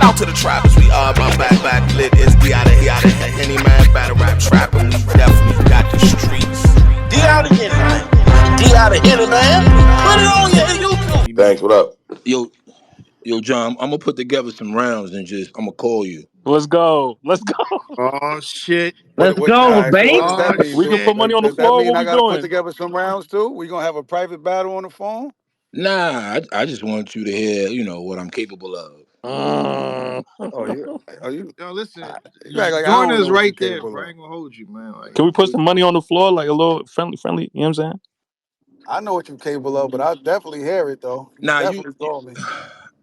Out to the trappers, we are my back lit. It's D out of any man battle rap trap, and we definitely got the streets. D out of here, man. D out of here, man. Put it on your YouTube. Thanks. What up? Yo, John, I'm gonna put together some rounds and I'm gonna call you. Let's go. Let's go. Oh shit. Let's All go, right. So baby. what does that Oh mean? We can put shit. money on the Does that floor. mean What I we got to put doing? together some rounds too? We gonna have a private battle on the phone? Nah, I just want you to hear, what I'm capable of. Oh, you? Yo, listen. You act like I Join don't us know what right you're there, capable bro. I of. ain't gonna hold you, man. Like, Can we put some money on the floor, like a little friendly? You know what I'm saying? I know what you're capable of, but I'll definitely hear it though. You Nah, definitely call me.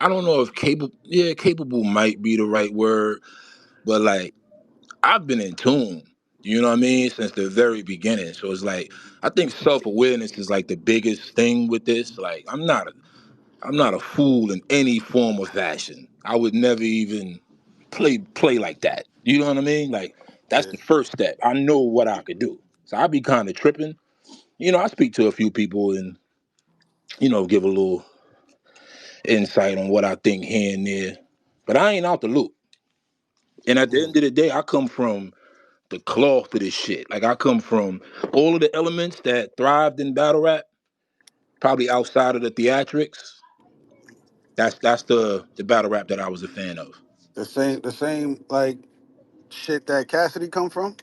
I don't know if capable might be the right word, but like I've been in tune. You know what I mean? Since the very beginning. So it's like I think self-awareness is like the biggest thing with this. Like I'm not a fool in any form or fashion. I would never even play like that. You know what I mean? Like that's Yeah. the first step. I know what I could do. So I be kind of tripping. I speak to a few people and give a little insight on what I think here and there. But I ain't out the loop. And at the Mm. end of the day, I come from the cloth of this shit. Like I come from all of the elements that thrived in battle rap, probably outside of the theatrics. That's the battle rap that I was a fan of. The same like shit that Cassidy come from.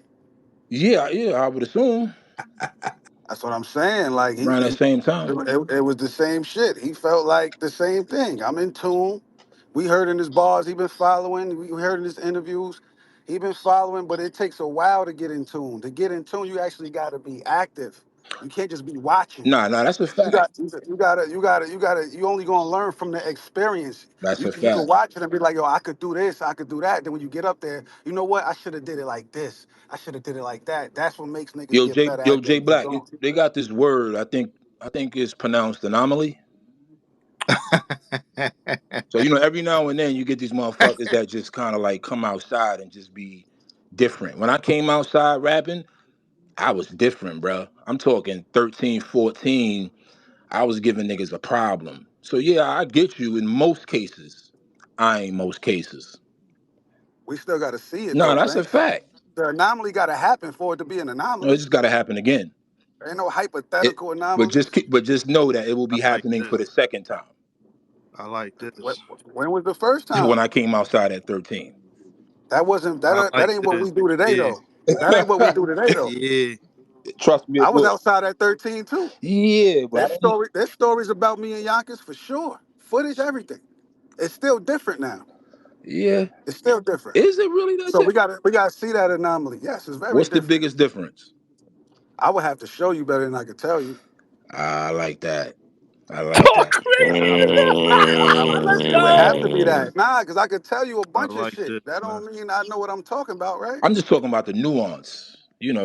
Yeah, I would assume That's what I'm saying. Like around that same time. it was the same shit. He felt like the same thing. I'm in tune. We heard in his bars he been following. We heard in his interviews he been following. But it takes a while to get in tune. To get in tune, you actually got to be active. You can't just be watching. Nah, that's a You fact. got you only gonna learn from the experience. That's a You can fact. watch it and be like, yo, I could do this, I could do that. Then when you get up there, you know what? I should have did it like this. I should have did it like that. That's what makes niggas get better Yo, at J getting to Black, zone. they got this word. I think it's pronounced anomaly. So every now and then you get these motherfuckers that just kind of like come outside and just be different. When I came outside rapping, I was different, bro. I'm talking 13, 14. I was giving niggas a problem. So yeah, I get you in most cases. I ain't most cases. We still got to see it No, though, that's a Saint. fact. The anomaly got to happen for it to be an No, it anomaly. just got to happen again. There ain't no It, hypothetical but just anomalies. but just know that it will I be like happening for this. the second time. I like When, this. when was the first When time? I came outside at 13. That wasn't I that like ain't what this. we do today Yeah. though. That ain't what we do today though. Yeah. Trust me, I it was will. outside at 13 too. Yeah, but I don't. There's stories about me and Yonkers for sure. Footage, everything. It's still different now. Yeah, It's still different. is it really that So different? we gotta see that anomaly. Yes, it's very What's the different. biggest difference? I would have to show you better than I could tell you. I like that. I like Talk that. crazy. Let's It would have to go. be that. Nah, because I could tell you a I bunch of like shit. this, That man. don't mean I know what I'm talking about, right? I'm just talking about the nuance.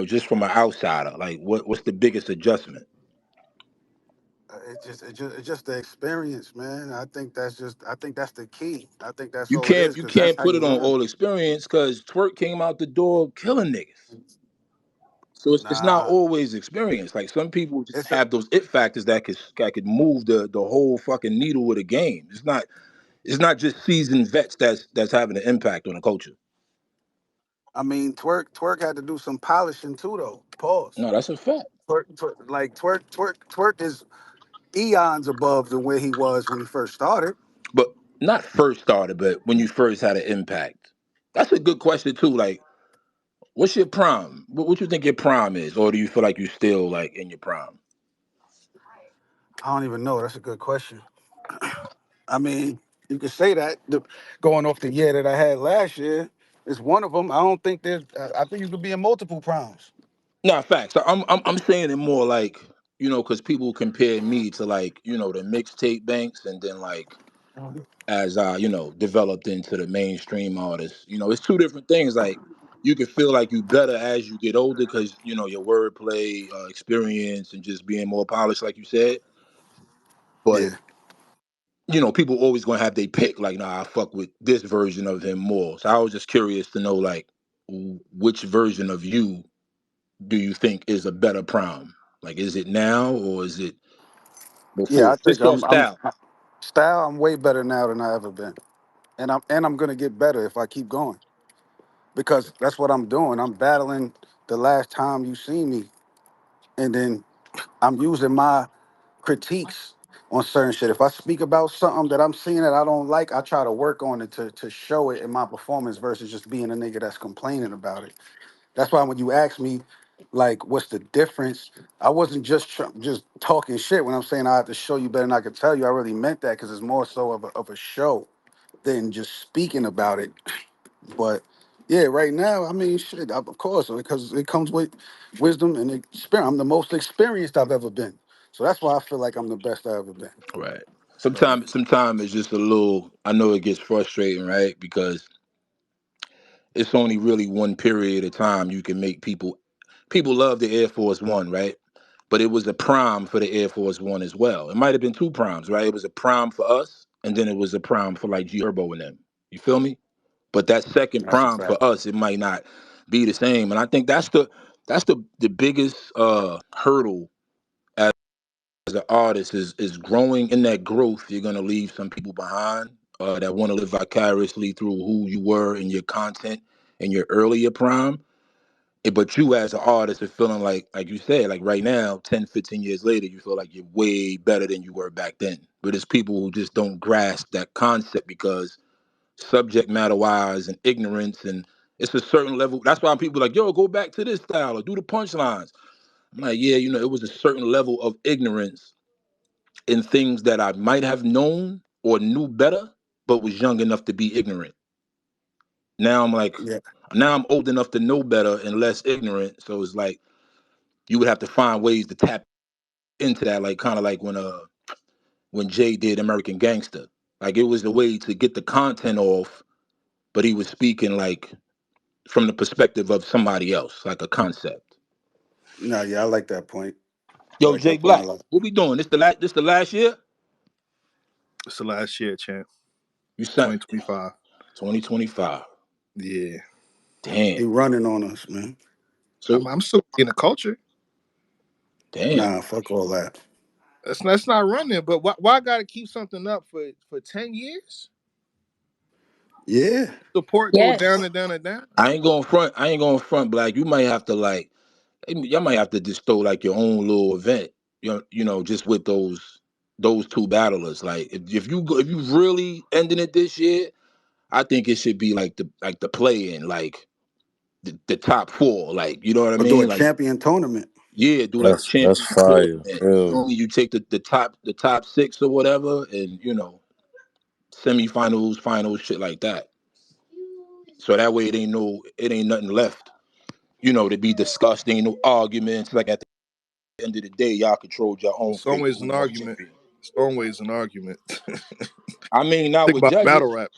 Just from an outsider. Like, what's the biggest adjustment? It's just the experience, man. I think that's the key. I think that's You all it can't is, you because that's can't how put you it on learn. all experience because Twerk came out the door killing niggas. So it's not Nah, always experience. Like some people just it's a, have those it factors that could move the whole fucking needle of the game. It's not just seasoned vets that's having an impact on the culture. I mean, twerk had to do some polishing too, though. Pause. No, that's a fact. Twerk is eons above than where he was when he first started. But not first started, but when you first had an impact. That's a good question too. Like, what's your prime? What you think your prime is, or do you feel like you still like in your prime? I don't even know. That's a good question. I mean, you could say that going off the year that I had last year is one of them. I don't think there's. I think you could be in multiple primes. No, facts. So I'm saying it more like because people compare me to like the mixtape banks, and then like as I developed into the mainstream artist. It's two different things. Like you can feel like you better as you get older because your wordplay experience and just being more polished, like you said. But Yeah. people always gonna have they pick. Like, nah, I fuck with this version of him more. So I was just curious to know like which version of you do you think is a better prime? Like, is it now or is it Yeah, before? I think Just off style. style. I'm way better now than I ever been. and I'm gonna get better if I keep going because that's what I'm doing. I'm battling the last time you seen me, and then I'm using my critiques on certain shit. If I speak about something that I'm seeing that I don't like, I try to work on it to show it in my performance versus just being a nigga that's complaining about it. That's why when you ask me, like, what's the difference? I wasn't just talking shit when I'm saying I have to show you better than I could tell you. I really meant that because it's more so of a show than just speaking about it. But yeah, right now, I mean, shit, of course, because it comes with wisdom and experience. I'm the most experienced I've ever been. So that's why I feel like I'm the best I've ever been. Right. So Sometimes it's just a little. I know it gets frustrating, right? Because it's only really one period of time you can make people. People love the Air Force One, right? But it was a prime for the Air Force One as well. It might have been two primes, right? It was a prime for us, and then it was a prime for like G Herbo and them. You feel me? But that second that's a prime fact. for us, it might not be the same. And I think that's the biggest hurdle as an artist is growing. In that growth, you're gonna leave some people behind that want to live vicariously through who you were in your content in your earlier prime. But you as an artist are feeling like you said, like right now, 10, 15 years later, you feel like you're way better than you were back then. But it's people who just don't grasp that concept because subject matter wise and ignorance, and it's a certain level. That's why people are like, yo, go back to this style or do the punchlines. I'm like, yeah, it was a certain level of ignorance in things that I might have known or knew better, but was young enough to be ignorant. Now I'm like, Yeah, now I'm old enough to know better and less ignorant. So it's like you would have to find ways to tap into that, like kind of like when Jay did American Gangster. Like it was the way to get the content off, but he was speaking like from the perspective of somebody else, like a concept. no, yeah, I like that point. I Yo, like Jay that point a Black, lot. what we doing? This the last year? It's the last year, champ. You said 2025. 2025. Yeah. He Damn. running on us, man. So I'm still in the culture. damn. Nah, fuck all that. That's not running, but why gotta keep something up for 10 years? Yeah, Support go down Yes. and down and down. I ain't going front, Black. You might have to like y'all might have to just throw like your own little event. Just with those two battlers. Like if you really ending it this year, I think it should be like the play in, like the top four. Like, you know what I or do a mean? Like, champion tournament. yeah, do like a That's champion fire. tournament. You Yeah. feel me? You take the top six or whatever, and semifinals, finals, shit like that. So that way it ain't nothing left, to be discussed. Ain't no arguments. Like at the end of the day, y'all controlled your own It's fate. always Who an was argument. champion? It's always an argument. I mean, not Think with about battle judges. rap.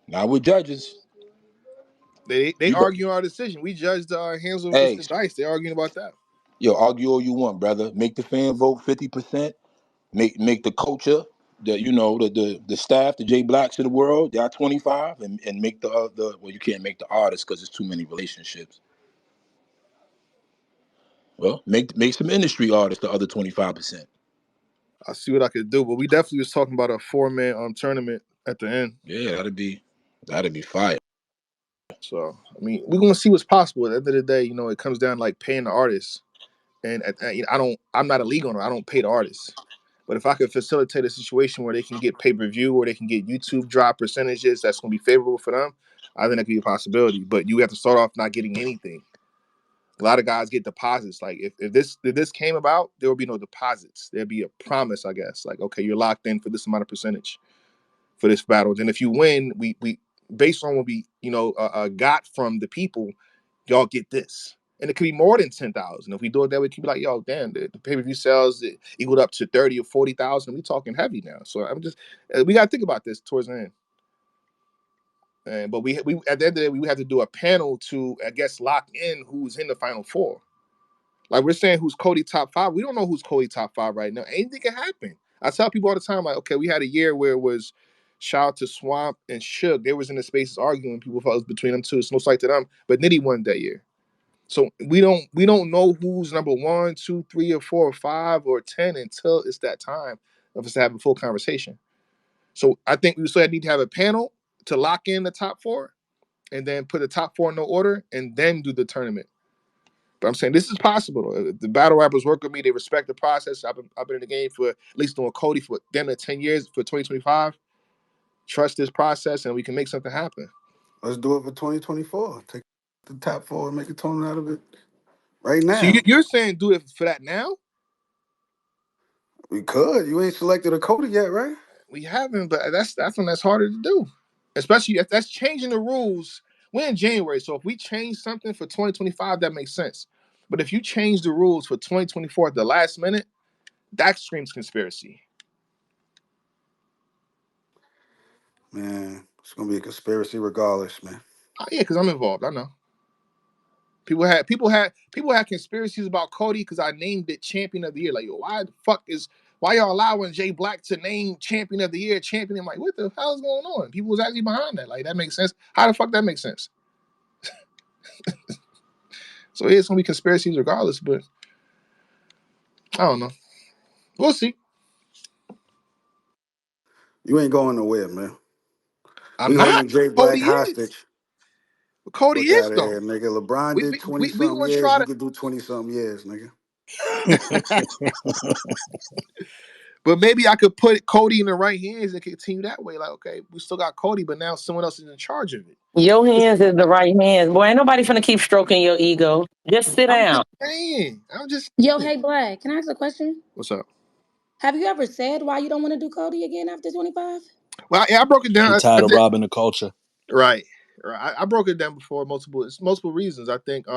Not with judges. They You got, argue our decision. We judge the hands over against hey, the dice. They arguing about that. yo, argue all you want, brother. Make the fan vote 50%. Make the culture, the staff, the J Blacks of the world, y'all 25, and make the well, you can't make the artists because there's too many relationships. Well, make some industry artists the other 25%. I see what I could do, but we definitely was talking about a 4-man tournament at the end. Yeah, that'd be fire. So I mean, we're gonna see what's possible. At the end of the day, it comes down to, like, paying the artists. And I'm not a league owner. I don't pay the artists. But if I could facilitate a situation where they can get pay per view or they can get YouTube drop percentages, that's going to be favorable for them. I think that could be a possibility. But you have to start off not getting anything. A lot of guys get deposits. Like if this came about, there would be no deposits. There'd be a promise, I guess. Like, okay, you're locked in for this amount of percentage for this battle. Then if you win, we based on what we got from the people, y'all get this. And it could be more than 10,000. If we do it that way, it could be like, yo, damn, the pay per view sales equaled up to 30 or 40,000. We talking heavy now. So we got to think about this towards the end. But we at the end of the day, we have to do a panel to, I guess, lock in who's in the final four. Like we're saying, who's Cody top five? We don't know who's Cody top five right now. Anything can happen. I tell people all the time, like, okay, we had a year where it was shout out to Swamp and Suge. They was in the spaces arguing. People felt it was between them two. It's no slight to them, but Nitty won that year. So we don't know who's number 1, 2, 3, or 4, or 5, or 10 until it's that time of us to have a full conversation. So I think we still need to have a panel to lock in the top four, and then put the top four in no order, and then do the tournament. But I'm saying this is possible. If the battle rappers work with me, they respect the process. I've been in the game for at least doing Cody for damn near 10 years for 2025. Trust this process, and we can make something happen. Let's do it for 2024. Take the top four and make a tournament out of it right So now. you're saying do it for that now? We could. You ain't selected a Cody yet, right? We haven't, but that's when that's harder to do. Especially if that's changing the rules. We're in January, so if we change something for 2025, that makes sense. But if you change the rules for 2024 at the last minute, that screams conspiracy. Man, it's gonna be a conspiracy regardless, man. Yeah, because I'm involved. I know. People had conspiracies about Cody because I named it champion of the year. Like, yo, why y'all allowing Jay Black to name champion of the year champion? I'm like, what the hell is going on? People was actually behind that. Like, that makes sense. How the fuck that makes sense? So yeah, it's gonna be conspiracies regardless, but I don't know. We'll see. You ain't going nowhere, man. I'm We not. holding Jay Black Cody is. hostage. Cody Fuck is out of though. here, nigga. LeBron We did we 20 we, we something gonna years. try You to. could do 20 something years, nigga. But maybe I could put Cody in the right hands and continue that way. Like, okay, we still got Cody, but now someone else is in charge of it. Your hands is the right hands. Boy, ain't nobody finna keep stroking your ego. Just sit I'm down. just saying. Yo, hey Black, can I ask a question? What's up? Have you ever said why you don't want to do Cody again after 25? Well, yeah, I broke it down. He I tired of did. robbing the culture. Right. I broke it down before. It's multiple reasons. I think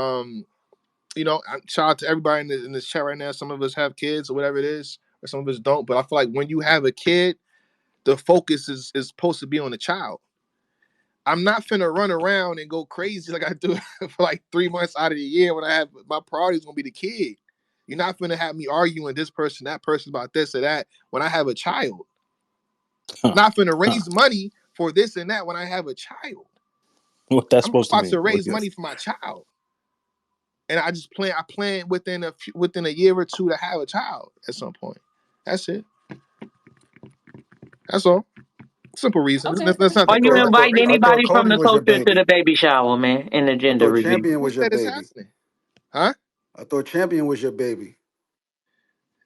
shout out to everybody in this chat right now. Some of us have kids or whatever it is, or some of us don't. But I feel like when you have a kid, the focus is supposed to be on the child. I'm not finna run around and go crazy like I do for like 3 months out of the year when I have my priority is gonna be the kid. You're not finna have me arguing this person, that person about this or that when I have a child. I'm not finna raise money for this and that when I have a child. What that's I'm supposed to about mean? to raise money for my child, and I plan within a year or two to have a child at some point. That's it. That's all. Simple reason. Okay. That's not Are the you I thought inviting crazy. I thought anybody from Cody the was your culture to baby. the baby shower, man, and the I gender thought reveal? Champion Who was your said it's baby. happening? Huh? I thought Champion was your baby.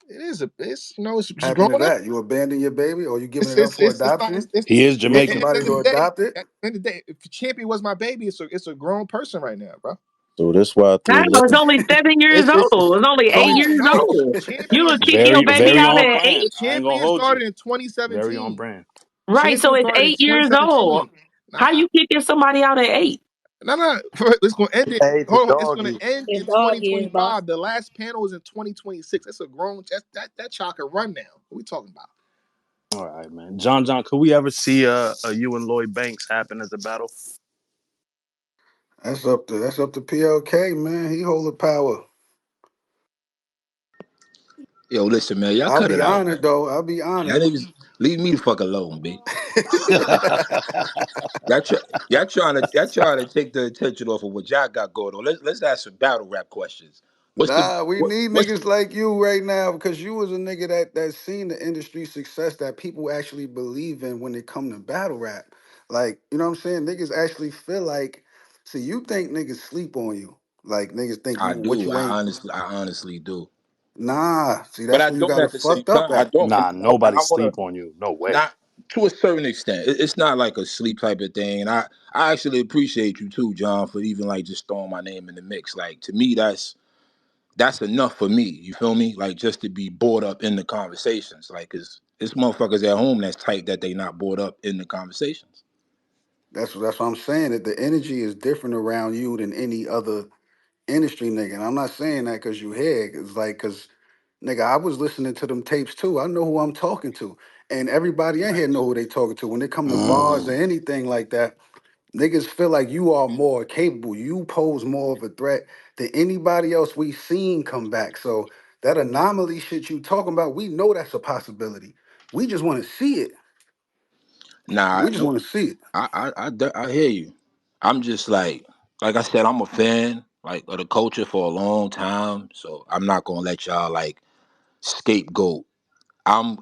It is it's just Happened to growing up. that? You abandon your baby or you giving It's it up it's for it's, it's not adoption? it's He is You want at Jamaican, the somebody end to of the day. adopt it? At the end of the day, if Champion was my baby, it's a grown person right now, bro. so that's why I through know it's only 7 years It's old. It's only eight no years no old. You Champion would kick your very baby very out on at eight? brand. I ain't gonna Champion hold you. started in Very on 2017. brand. Right, so Champion it's started in 8 years old. 2017. How Nah, you kicking somebody out at eight? no. It's gonna end it. Hey, it's a Hold on, it's gonna doggy. end in It's dog years, boss. 2025. The last panel is in 2026. That's a grown. That child can run now. What we talking about? All right, man. John, could we ever see a you and Lloyd Banks happen as a battle? That's up to PLK, man. He hold the power. Yo, listen, man, y'all I'll cut be it out, honored man. though. I'll be Y'all honored. niggas leave me the fuck alone, B. Y'all trying to take the attention off of what y'all got going on. Let's ask some battle rap questions. What's the Nah, we what, need what's niggas like you right now because you was a nigga that seen the industry success that people actually believe in when it come to battle rap. Like, you know what I'm saying? Niggas actually feel like, see, you think niggas sleep on you. Like niggas think I you what do. you ain't. I honestly do. Nah, see, But that's I where you don't got it at the same fucked up time. I at. don't. Nah, And nobody I want sleep to on you. No way. not to a certain extent. It's not like a sleep type of thing. And I actually appreciate you too, John, for even like just throwing my name in the mix. Like to me, that's enough for me. You feel me? Like just to be bored up in the conversations. Like, cause it's motherfuckers at home that's tight that they not bored up in the conversations. That's what I'm saying. That the energy is different around you than any other industry nigga. And I'm not saying that because you here. It's like because nigga, I was listening to them tapes too. I know who I'm talking to. And everybody in here know who they talking to. When they come to bars or Mm. anything like that, niggas feel like you are more capable. You pose more of a threat than anybody else we seen come back. So that anomaly shit you talking about, we know that's a possibility. We just want to see it. Nah, We just want to see it. I hear you. I'm just like I said, I'm a fan like of the culture for a long time. So I'm not gonna let y'all like scapegoat. I'm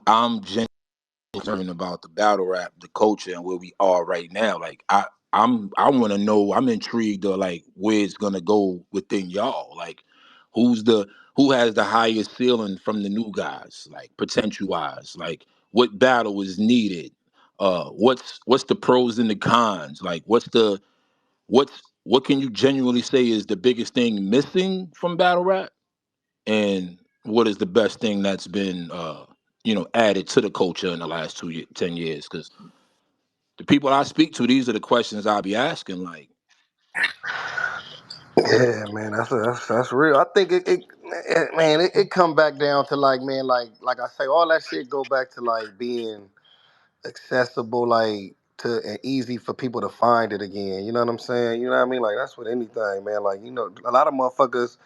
concerned about the battle rap, the culture, and where we are right now. Like I want to know. I'm intrigued of like where it's gonna go within y'all. Like who's the who has the highest ceiling from the new guys, like potential wise. Like what battle is needed. What's the pros and the cons? Like what can you genuinely say is the biggest thing missing from battle rap, and what is the best thing that's been added to the culture in the last 10 years? Because the people I speak to, these are the questions I'll be asking. Like, Yeah, man, that's real. I think it come back down to like, man, like I say, all that shit go back to like being accessible, like to and easy for people to find it again. You know what I'm saying? You know what I mean? Like that's with anything, man. Like a lot of motherfuckers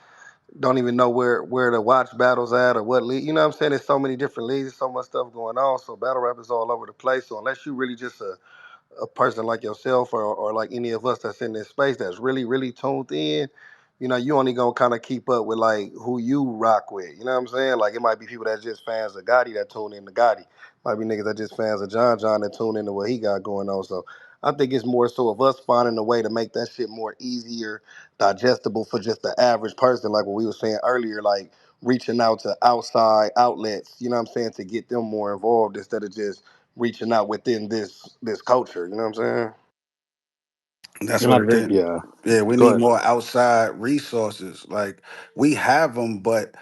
don't even know where to watch battles at or what league. You know what I'm saying? There's so many different leagues, there's so much stuff going on. So battle rap is all over the place. So unless you really just a person like yourself or like any of us that's in this space that's really, really tuned in, you only gonna kind of keep up with like who you rock with. You know what I'm saying? Like it might be people that's just fans of Gotti that tune in to Gotti. Might be niggas that just fans of John that tune into what he got going on. So I think it's more so of us finding a way to make that shit more easier, digestible for just the average person. Like what we were saying earlier, like reaching out to outside outlets, you know what I'm saying, to get them more involved instead of just reaching out within this culture. You know what I'm saying? That's And I what it think, is. yeah. Yeah, we Go need ahead. more outside resources. Like we have them, but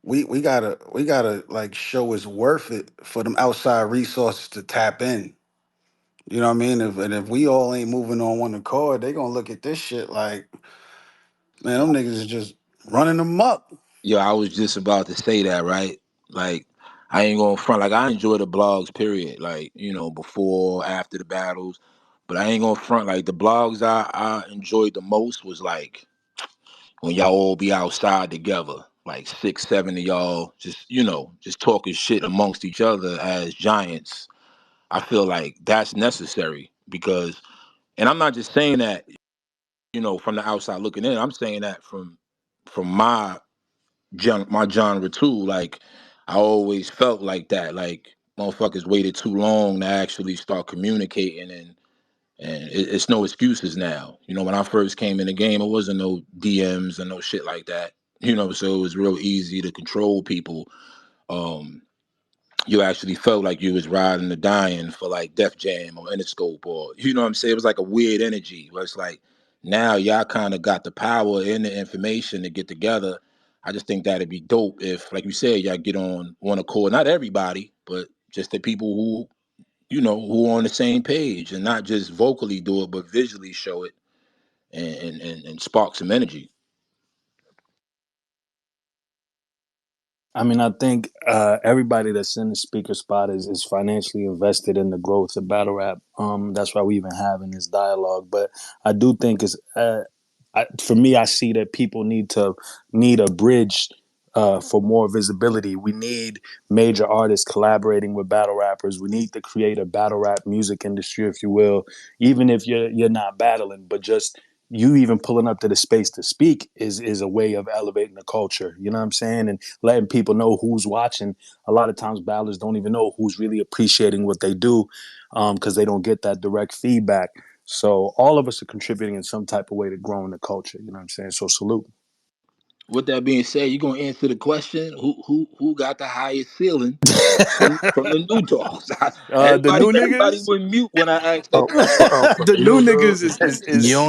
we gotta like show it's worth it for them outside resources to tap in. You know what I mean? If we all ain't moving on one accord, they gonna look at this shit like, man, them niggas is just running amok. yo, I was just about to say that, right? Like, I ain't going to front. Like, I enjoy the blogs, period. Like, before, after the battles. But I ain't going to front. Like, the blogs I enjoyed the most was like when y'all all be outside together, like 6, 7 of y'all, just talking shit amongst each other as giants. I feel like that's necessary because, and I'm not just saying that, from the outside looking in. I'm saying that from my genre too. Like, I always felt like that. Like, motherfuckers waited too long to actually start communicating, and it's no excuses now. When I first came in the game, it wasn't no DMs and no shit like that. So it was real easy to control people. Um, you actually felt like you was riding or dying for like Def Jam or Interscope, or what I'm saying. It was like a weird energy where it's like now y'all kind of got the power and the information to get together. I just think that'd be dope if, like you said, y'all get on one accord. Not everybody, but just the people who are on the same page, and not just vocally do it, but visually show it, and spark some energy. I mean, I think everybody that's in the speaker spot is financially invested in the growth of battle rap. That's why we even having this dialogue. But I do think for me, I see that people need a bridge for more visibility. We need major artists collaborating with battle rappers. We need to create a battle rap music industry, if you will, even if you're not battling, but just you even pulling up to the space to speak is a way of elevating the culture. You know what I'm saying? And letting people know who's watching. A lot of times battlers don't even know who's really appreciating what they do because they don't get that direct feedback. So all of us are contributing in some type of way to growing the culture. You know what I'm saying? So salute. With that being said, you gonna answer the question: who got the highest ceiling from the new dogs? The everybody new everybody niggas, went mute when I asked that Oh, question. for the the new new niggas dude. is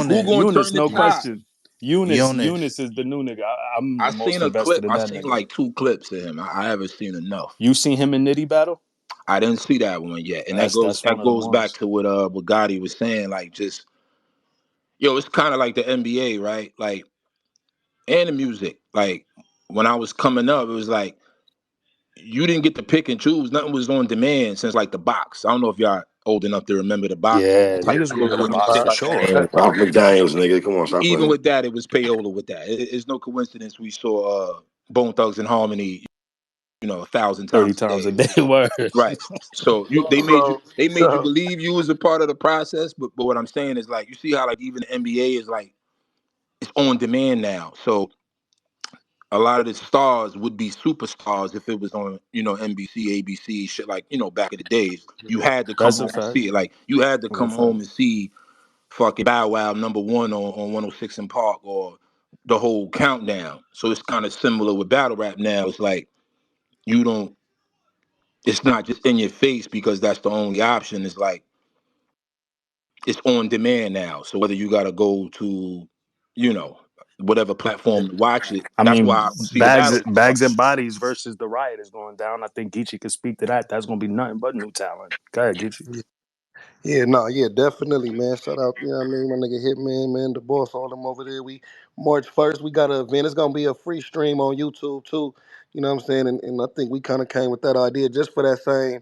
Who Eunice, gonna Eunice, turn the no tide? question. Eunice Eunice. is the new nigga. I'm I the most seen a invested clip. in I that seen nigga. like 2 clips of him. I haven't seen enough. You seen him in Nitty battle? I didn't see that one yet, and that goes That's one that of the goes back ones. to what Gotti was saying. Like, just it's kind of like the NBA, right? Like, and the music. Like, when I was coming up, it was like you didn't get to pick and choose. Nothing was on demand since like the box. I don't know if y'all old enough to remember the box. Yeah, Like, niggas Yeah, remember the when you box said for like, sure. Man, Ralph McDaniels, nigga. Come on, stop even playing. with that, it was payola with that. It's no coincidence we saw Bone Thugs and Harmony, 1,000 30 times a times a day. day. Word. Right. So they made you believe you was a part of the process. But what I'm saying is, like, you see how like even the NBA is like it's on demand now. So a lot of the stars would be superstars if it was on, NBC, ABC, shit like, back in the days. You Yeah. had to come That's a home and fact. see it. Like you had to That's a come fact. home and see fucking Bow Wow #1 on 106 in Park or the whole countdown. So it's kind of similar with battle rap now. It's like you don't it's not just in your face because that's the only option. It's like it's on demand now. So whether you gotta go to, you know, whatever platform to watch it, I that's mean, why I don't see the battle rap bags and stuff. bodies versus the riot is going down. I think Geechi could speak to that. That's gonna be nothing but new talent. Go ahead, Geechi. Yeah, no, yeah, definitely, man. Shout out, you know what I mean, my nigga Hitman, man, the boss, all them over there. We March 1st, we got an event. It's gonna be a free stream on YouTube too. You know what I'm saying? And I think we kind of came with that idea just for that same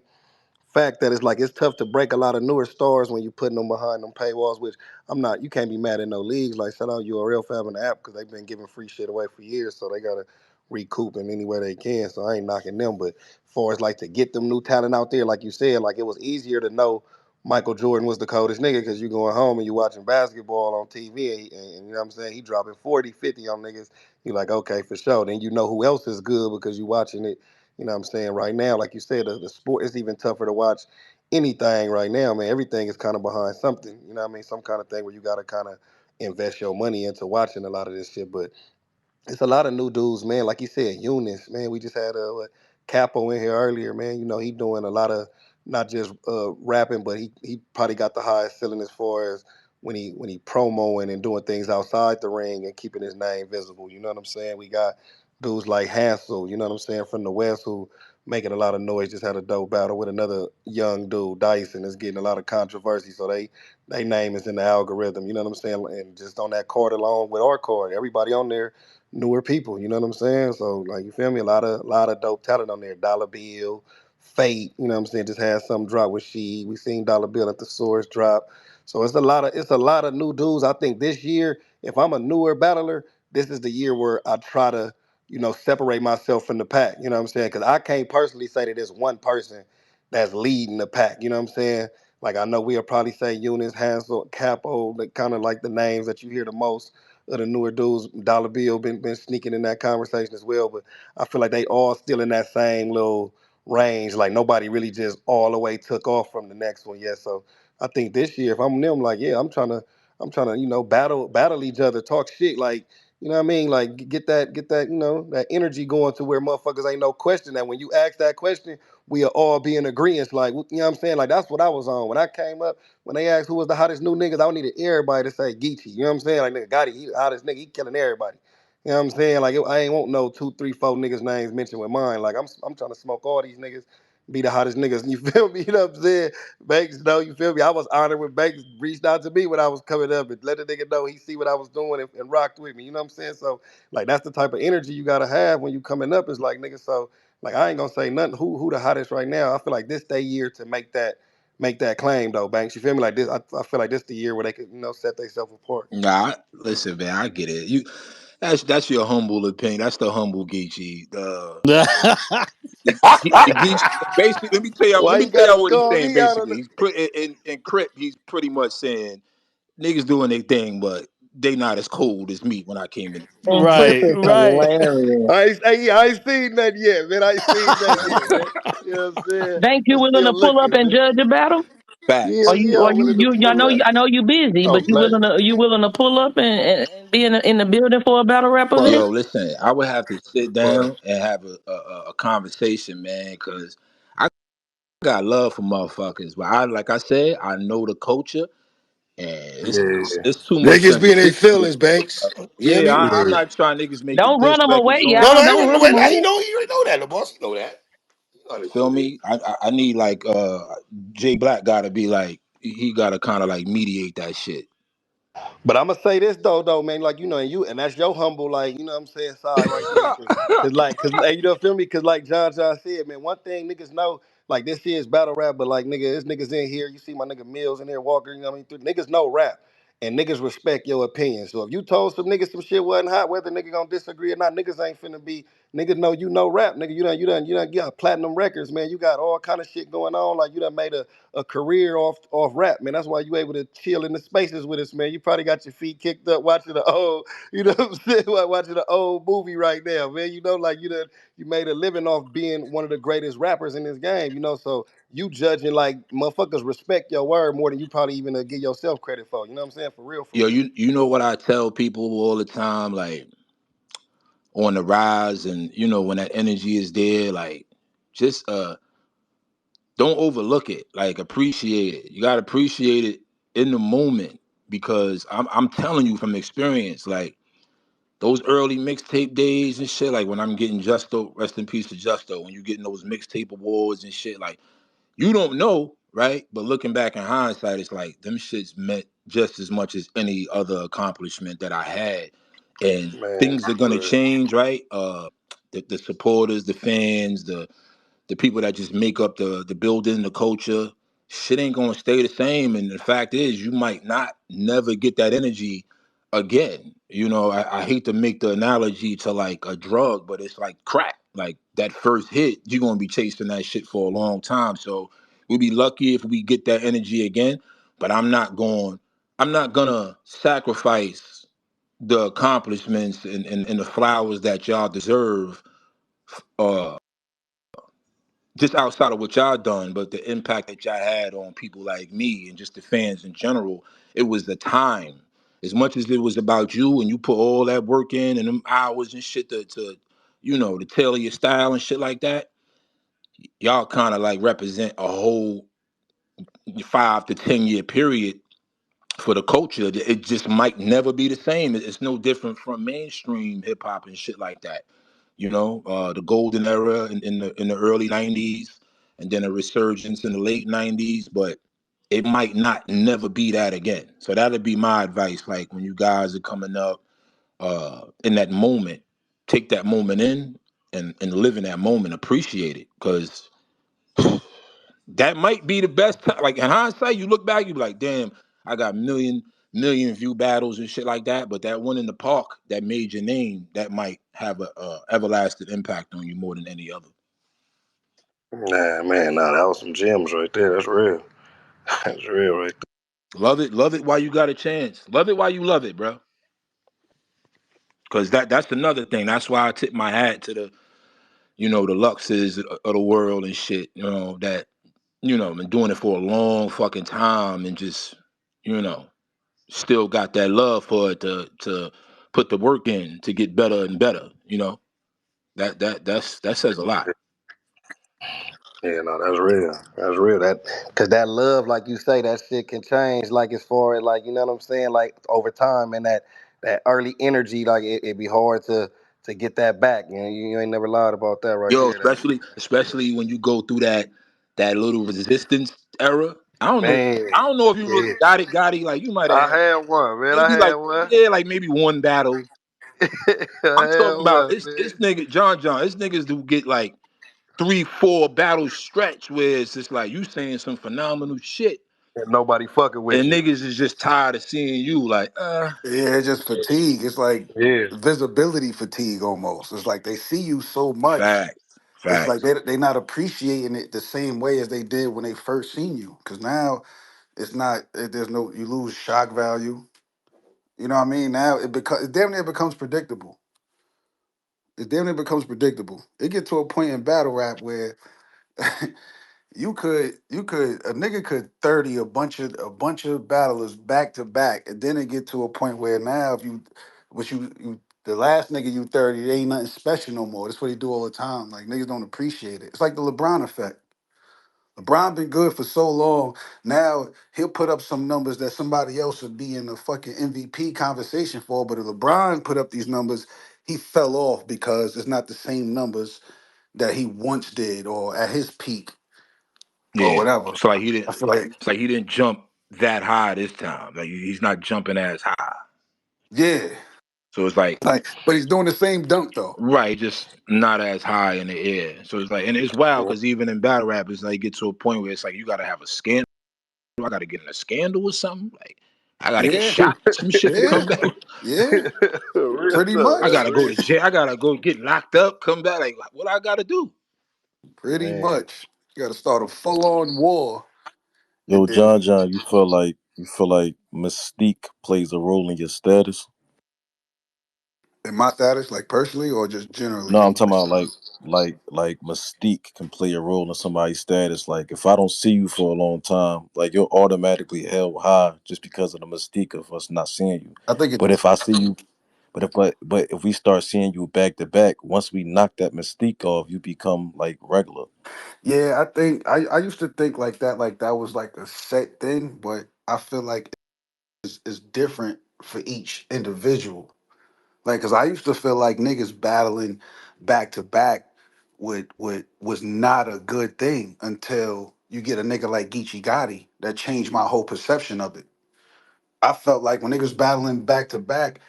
fact that it's like it's tough to break a lot of newer stars when you putting them behind them paywalls. Which I'm not. You can't be mad at no leagues. Like shout out URL for having the app because they've been giving free shit away for years, so they gotta recoup in any way they can. So I ain't knocking them, but far as like to get them new talent out there, like you said, like it was easier to know Michael Jordan was the coldest nigga because you going home and you watching basketball on TV and you know what I'm saying, he dropping 40, 50 on niggas. You like, okay, for sure. Then you know who else is good because you watching it, you know what I'm saying, right now. Like you said, the sport is even tougher to watch anything right now, man. Everything is kind of behind something, you know what I mean? Some kind of thing where you got to kind of invest your money into watching a lot of this shit. But it's a lot of new dudes, man. Like you said, Eunice, man. We just had Capo in here earlier, man. You know, he doing a lot of not just rapping, but he probably got the highest ceiling as far as when he promoing and doing things outside the ring and keeping his name visible. You know what I'm saying? We got dudes like Hansel, you know what I'm saying, from the West who making a lot of noise. Just had a dope battle with another young dude, Dyson, is getting a lot of controversy. So they name is in the algorithm. You know what I'm saying? And just on that card alone with our card, everybody on there newer people. You know what I'm saying? So like you feel me? A lot of dope talent on there. Dollar Bill, Fate. You know what I'm saying? Just had some drop with She. We seen Dollar Bill at the source drop. So it's a lot of new dudes. I think this year, if I'm a newer battler, this is the year where I try to separate myself from the pack. You know what I'm saying? Because I can't personally say that there's one person that's leading the pack. You know what I'm saying? Like I know we'll probably say Eunice, Hansel, Capo, the kind of like the names that you hear the most of the newer dudes. Dollar Bill been sneaking in that conversation as well, but I feel like they all still in that same little range. Like nobody really just all the way took off from the next one yet. So I think this year, if I'm them, like yeah, I'm trying to battle each other, talk shit, like you know what I mean, like get that that energy going to where motherfuckers ain't no question that when you ask that question, we'll all be in agreement. Like you know what I'm saying, like that's what I was on when I came up. When they asked who was the hottest new niggas, I needed everybody to say Geechi. You know what I'm saying? Like nigga Gotti, he the hottest nigga. He killing everybody. You know what I'm saying? Like I ain't want no two, three, four niggas names mentioned with mine. Like I'm trying to smoke all these niggas, be the hottest niggas. You feel me? You know what I'm saying? Banks, though, you feel me? I was honored when Banks reached out to me when I was coming up and let the nigga know he see what I was doing and rocked with me. You know what I'm saying? So like that's the type of energy you gotta have when you coming up. Is like nigga. So like I ain't gonna say nothing. Who the hottest right now? I feel like this day year to make that claim though, Banks. You feel me? Like this, I feel like this the year where they could, set themselves apart. Nah, listen, man, I get it. That's your humble opinion. That's the humble Geechi. The Geechi. Basically, Why let me you tell y'all gotta what he's call saying. me out on Basically, the he's in Crip. He's pretty much saying niggas doing their thing, but they not as cold as me when I came in. Man, Chris Right, is right. hilarious. I ain't seen that yet, man. I ain't seen that yet, man. You know what I'm saying? Think you I'm willing still to pull up looking, and man. judge a battle? Yeah, Facts. yeah, I'm willing to I pull know up. I know you busy, Oh, but bless. you willing to pull up and be in the building for a battle rap Fuck, event? Yo, listen, I would have to sit fuck. down and have a conversation, man, because I got love for motherfuckers, but like I said, I know the culture, and Yeah, it's too much Niggas be in their sensitivity. feelings, Banks. You hear Yeah, me? I'm yeah. not trying niggas making Don't run diss them away, records on. No, no, y'all. I ain't Don't running run them away. Now away. you already know that, the boss. You know that. You You already feel know that. me? I need like Jay Black gotta be like he gotta kind of like mediate that shit. But I'm gonna say this though, man. Like and that's your humble, like what I'm saying, side right there, cause you know feel me? Cause like John said, man, one thing niggas know, like this is battle rap, but like nigga, there's niggas in here. You see my nigga Mills in here, Walker. You know what I mean? Niggas know rap, and niggas respect your opinion. So if you told some niggas some shit wasn't hot, whether nigga gonna disagree or not, niggas ain't finna be. Niggas know rap, nigga. You got platinum records, man. You got all kind of shit going on. Like you done made a career off rap, man. That's why you able to chill in the spaces with us, man. You probably got your feet kicked up watching the old, you know what I'm saying? Watching the old movie right now, man. You know, like you made a living off being one of the greatest rappers in this game, you know. So you judging like motherfuckers respect your word more than you probably even give yourself credit for. You know what I'm saying? For real, for Yo, real. you know what I tell people all the time, like on the rise, and when that energy is there, like just don't overlook it, like appreciate it. You gotta appreciate it in the moment, because I'm telling you from experience, like those early mixtape days and shit, like when I'm getting Justo, rest in peace to Justo, when you getting those mixtape awards and shit, like you don't know, right? But looking back in hindsight, it's like them shits meant just as much as any other accomplishment that I had. And Man, things are for gonna real. change, right? The supporters, the fans, the people that just make up the building, the culture, shit ain't gonna stay the same. And the fact is, you might not never get that energy again. I hate to make the analogy to like a drug, but it's like crack. Like that first hit, you're gonna be chasing that shit for a long time. So we'll be lucky if we get that energy again. But I'm not gonna sacrifice the accomplishments and the flowers that y'all deserve. Uh, just outside of what y'all done, but the impact that y'all had on people like me and just the fans in general, it was the time. As much as it was about you and you put all that work in and them hours and shit to tailor your style and shit like that, y'all kind of like represent a whole 5 to 10 year period for the culture. It just might never be the same. It's no different from mainstream hip hop and shit like that. The golden era in the early '90s, and then a resurgence in the late '90s. But it might not never be that again. So that'd be my advice. Like when you guys are coming up in that moment, take that moment in and live in that moment, appreciate it, because that might be the best time. Like in hindsight, you look back, you be like, damn, I got million view battles and shit like that. But that one in the park that made your name, that might have a everlasting impact on you more than any other. Nah, man, nah, that was some gems right there. That's real. That's real right Love it while you got a chance. Love it while you love it, bro. Because that's another thing. That's why I tip my hat to the Luxes of the world and shit. That been doing it for a long fucking time and just you know still got that love for it to put the work in to get better and better. That says a lot. there. Yeah, no, that's real. That's real. Cause that love, like you say, that shit can change. Like as far as like, you know what I'm saying, like over time, and that early energy, like it be hard to get that back. You ain't never lied about that right Yo, there. That especially when you go through that little resistance era. I don't know. man, I don't know if you really yeah. got it. Like you might have I had had one, man. I maybe had like one. yeah, like maybe one battle. I I'm had talking about one, this man. nigga John. This niggas do get like 3, 4 battles stretch where it's just like you saying some phenomenal shit, And nobody fucking with and you. niggas is just tired of seeing you. Like, Yeah, it's just fatigue. It's like Yeah. visibility fatigue almost. It's like they see you so much. facts, It's like facts. they not appreciating it the same way as they did when they first seen you. Because now it's not. There's no. You lose shock value. You know what I mean? Now it damn near becomes predictable. It damn near becomes predictable. It get to a point in battle rap where you could a nigga could 30 a bunch of battlers back to back, and then it get to a point where now if you what you the last nigga you 30, it ain't nothing special no more. That's what he do all the time. Like niggas don't appreciate it. It's like the LeBron effect. LeBron been good for so long. Now he'll put up some numbers that somebody else would be in the fucking MVP conversation for. But if LeBron put up these numbers, he fell off because it's not the same numbers that he once did or at his peak or Yeah, whatever. it's like he didn't. I feel like, It's like he didn't jump that high this time. Like he's not jumping as high. yeah, So it's like but he's doing the same dunk though. right, just not as high in the air. So it's like, and it's wild because even in battle rap, it's like get to a point where it's like you gotta have a scandal. I gotta get in a scandal or something. Like I gotta get Yeah, shot, some shit to yeah, come back. yeah, Real pretty talk. I much, That's gotta go real. to jail. I gotta go get locked up, come back. Like what I gotta do? pretty Man. much. You got to start a full on war And Yo, then John, you feel like Mystique plays a role in your status? in my status, like personally or just generally No, I'm anyway. talking about like Mystique can play a role in somebody's status. Like if I don't see you for a long time, like you're automatically held high just because of the mystique of us not seeing you. I think But it if I see you, but if we start seeing you back to back, once we knock that mystique off, you become like regular. yeah, I think I used to think like that was like a set thing, but I feel like it's different for each individual. Like, cause I used to feel like niggas battling back to back would was not a good thing until you get a nigga like Geechi Gotti that changed my whole perception of it. I felt like when niggas battling back to back,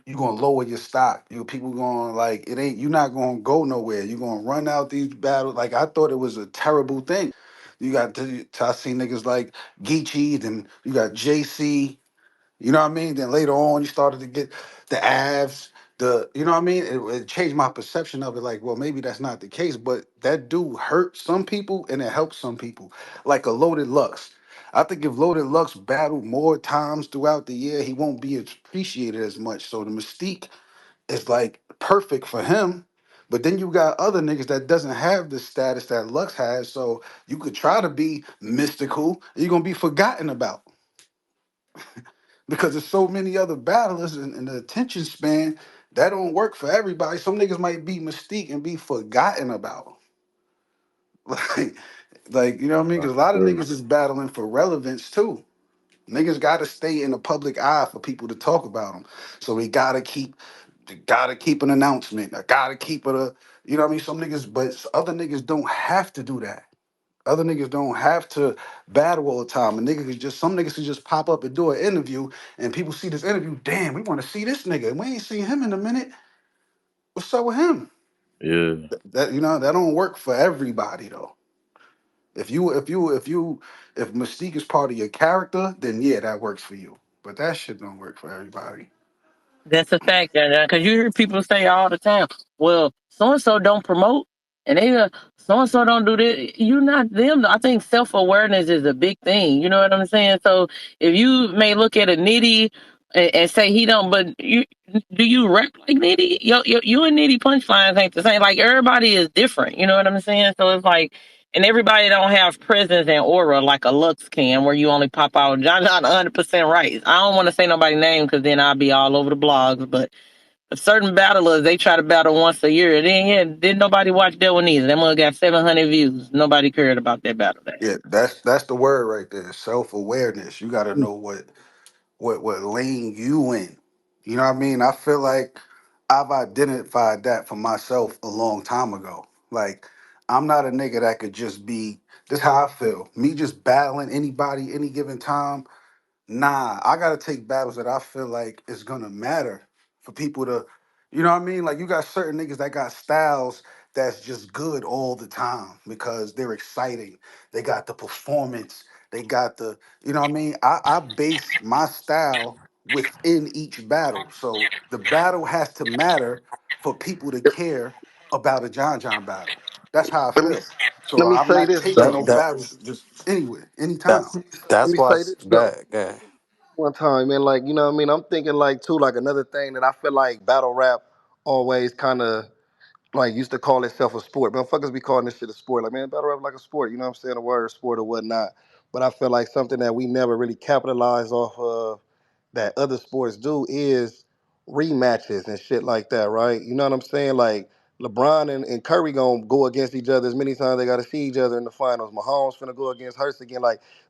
you gonna lower your stock. You people going like it ain't you not gonna go nowhere. You gonna run out these battles. Like I thought it was a terrible thing. You got to I see niggas like Geechi, then you got JC. You know what I mean? Then later on, you started to get the Avs, you know what I mean? It changed my perception of it. Like, well, maybe that's not the case, but that do hurt some people and it helps some people. Like a Loaded Lux. I think if Loaded Lux battled more times throughout the year, he won't be appreciated as much. So the mystique is like perfect for him. But then you got other niggas that doesn't have the status that Lux has. So you could try to be mystical, you're gonna be forgotten about because there's so many other battlers and the attention span that don't work for everybody. Some niggas might be mystique and be forgotten about. Like, you know what I mean? Because a lot of True. niggas is battling for relevance too. Niggas got to stay in the public eye for people to talk about them. So they gotta keep an announcement. I gotta keep it a, you know what I mean? Some niggas, but other niggas don't have to do that. Other niggas don't have to battle all the time. A nigga could just some niggas could just pop up and do an interview, and people see this interview. Damn, we want to see this nigga. We ain't seen him in a minute. What's up with him? Yeah. That that don't work for everybody though. If Mystique is part of your character, then yeah, that works for you. But that shit don't work for everybody. That's a fact, because you hear people say all the time, "Well, so and so don't promote, and they so and so don't do this." You not them. I think self awareness is a big thing. You know what I'm saying? So if you may look at a Nitty and say he don't, but you do you rap like Nitty? You and Nitty punchlines ain't the same. Like everybody is different. You know what I'm saying? So it's like. And everybody don't have presence and aura like a Lux can, where you only pop out. John 100% right. I don't want to say nobody's name because then I'll be all over the blogs. But certain battlers, they try to battle once a year. Then yeah, didn't nobody watch that one either. That one got 700 views. Nobody cared about that battle day. Yeah, that's the word right there. Self awareness. You got to know what lane you in. You know what I mean? I feel like I've identified that for myself a long time ago. Like I'm not a nigga that could just be this how I feel. Me just battling anybody any given time. Nah, I gotta take battles that I feel like is gonna matter for people to, you know what I mean? Like you got certain niggas that got styles that's just good all the time because they're exciting. They got the performance. They got the, you know what I mean? I base my style within each battle. So the battle has to matter for people to care about a John John battle. That's how I Let me feel. So let me I'm say not this taking though. no That battles just anywhere, that anytime. Let that's me why. say this though. That One time, man, like you know what I mean. I'm thinking like too, like another thing that I feel like battle rap always kind of like used to call itself a sport. Motherfuckers be calling this shit a sport. Like, man, battle rap like a sport. You know what I'm saying? A word sport or whatnot. But I feel like something that we never really capitalize off of that other sports do is rematches and shit like that, right? You know what I'm saying? Like LeBron and Curry gonna go against each other as many times they gotta see each other in the finals. Mahomes finna go against Hurst again.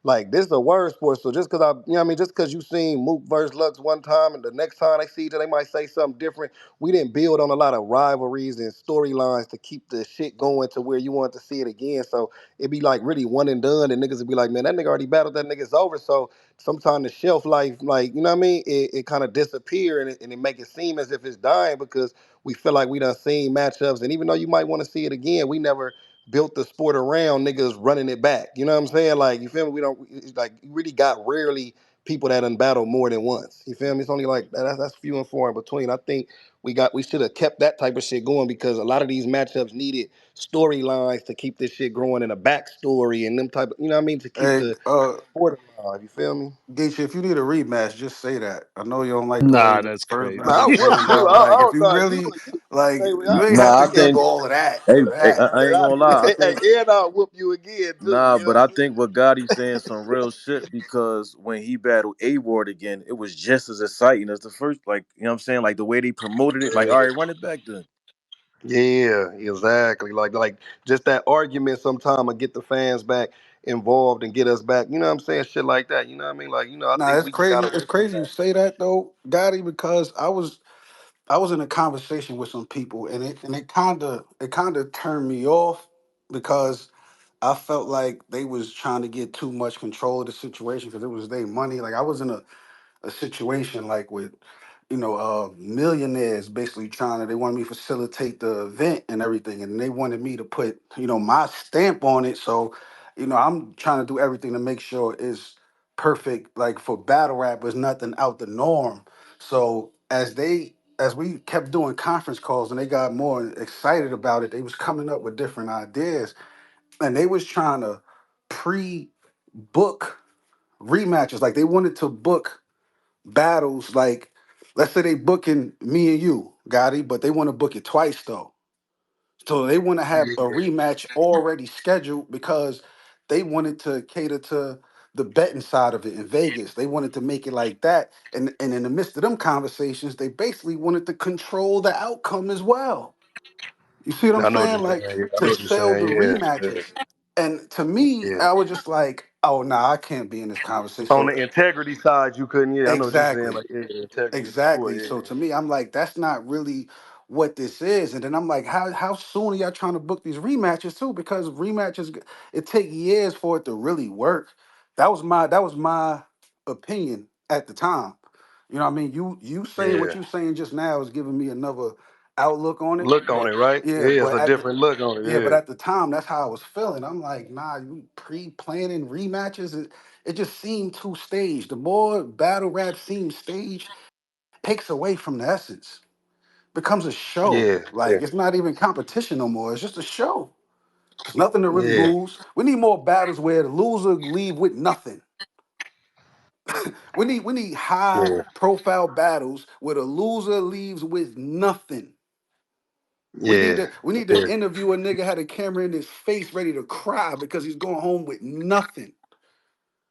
Like this is a word sport. So just cause you know what I mean, just cause you seen Mook versus Lux one time and the next time they see each other, they might say something different. We didn't build on a lot of rivalries and storylines to keep the shit going to where you want to see it again. So it'd be like really one and done, and niggas would be like, man, that nigga already battled, that nigga's over. So sometimes the shelf life, like, you know what I mean, it kind of disappear and it make it seem as if it's dying because we feel like we done seen matchups. And even though you might want to see it again, we never built the sport around niggas running it back. You know what I'm saying? Like, you feel me? We don't, it's like, you really got rarely people that done battle more than once. You feel me? It's only like, that's few and far in between. I think we should have kept that type of shit going because a lot of these matchups needed storylines to keep this shit growing and a backstory and them type of, you know what I mean, to keep Hey, the sport alive. You feel me? Geechi, if you need a rematch, just say that. I know you don't like the way Nah, the that's first crazy. Nah, battle I whoop turned you. out. Like, I if don't you know. really like, you ain't have Nah, to I give think. all of that Hey, for that. I ain't gonna lie. I think. And I'll whoop you again too. Nah, You know but what I I'm think what Gotti's saying some real shit because when he battled A Ward again, it was just as exciting as the first. Like, you know what I'm saying? Like the way they promoted it. Like, all saying? right, run it back then. Yeah, exactly. Like just that argument sometime will get the fans back involved and get us back. You know what I'm saying? Shit like that. You know what I mean? Like, I Nah, think it's we just crazy. gotta It's work on crazy you that. say that though, Gotti, because I was in a conversation with some people, and it kind of turned me off because I felt like they was trying to get too much control of the situation because it was their money. Like I was in a situation like with millionaires basically trying to, they wanted me to facilitate the event and everything, and they wanted me to put my stamp on it. So I'm trying to do everything to make sure it's perfect, like for battle rap is nothing out the norm. So as we kept doing conference calls and they got more excited about it, they was coming up with different ideas, and they was trying to pre-book rematches. Like they wanted to book battles, like let's say they booking me and you, Gotti, but they want to book it twice though. So they want to have a rematch already scheduled because they wanted to cater to the betting side of it in Vegas. They wanted to make it like that. And in the midst of them conversations, they basically wanted to control the outcome as well. You see what I'm I know what saying? you're Like saying. Yeah, I to know what you're sell the saying. rematches. And to me, Yeah. I was just like, oh nah, I can't be in this conversation. On So the integrity side, you couldn't. Yeah, I know what you're saying. exactly. Like, yeah, integrity of the sport. Exactly. Yeah. So to me, I'm like, that's not really what this is. And then I'm like, how soon are y'all trying to book these rematches too? Because rematches, it take years for it to really work. That was my opinion at the time. You know what I mean? You saying what Yeah. you saying just now is giving me another outlook on it. Look on But it, right? yeah, Yeah, it's but a at the different look on yeah, but it. at the time, that's how I was feeling. I'm like, nah, you pre-planning rematches, it just seemed too staged. The more battle rap seems staged, takes away from the essence. Becomes a show. Yeah. Yeah. Like it's not even competition no more. It's just a show. There's nothing to really Yeah. lose. We need more battles where the loser leave with nothing. We need high Yeah. profile battles where the loser leaves with nothing. We need Yeah. to we need Yeah. to interview a nigga had a camera in his face ready to cry because he's going home with nothing.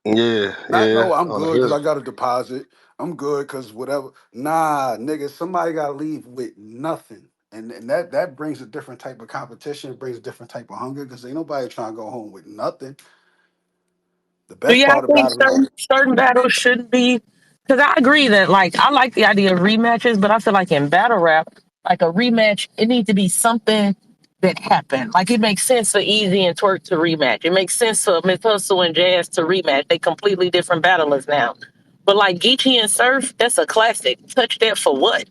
Yeah. Not Yeah. no, I'm On the good because hood. I got a deposit. I'm good because whatever. Nah, nigga, somebody gotta leave with nothing. And that brings a different type of competition, it brings a different type of hunger because ain't nobody trying to go home with nothing. The Do best y'all part think about it is certain battles shouldn't be? Because I agree that like I like the idea of rematches, but I feel like in battle rap, like a rematch, it needs to be something that happened. Like it makes sense for Easy and Twerk to rematch. It makes sense for Miss Hustle and Jazz to rematch. They completely different battlers now. But like Geechi and Surf, that's a classic. Touch that for what?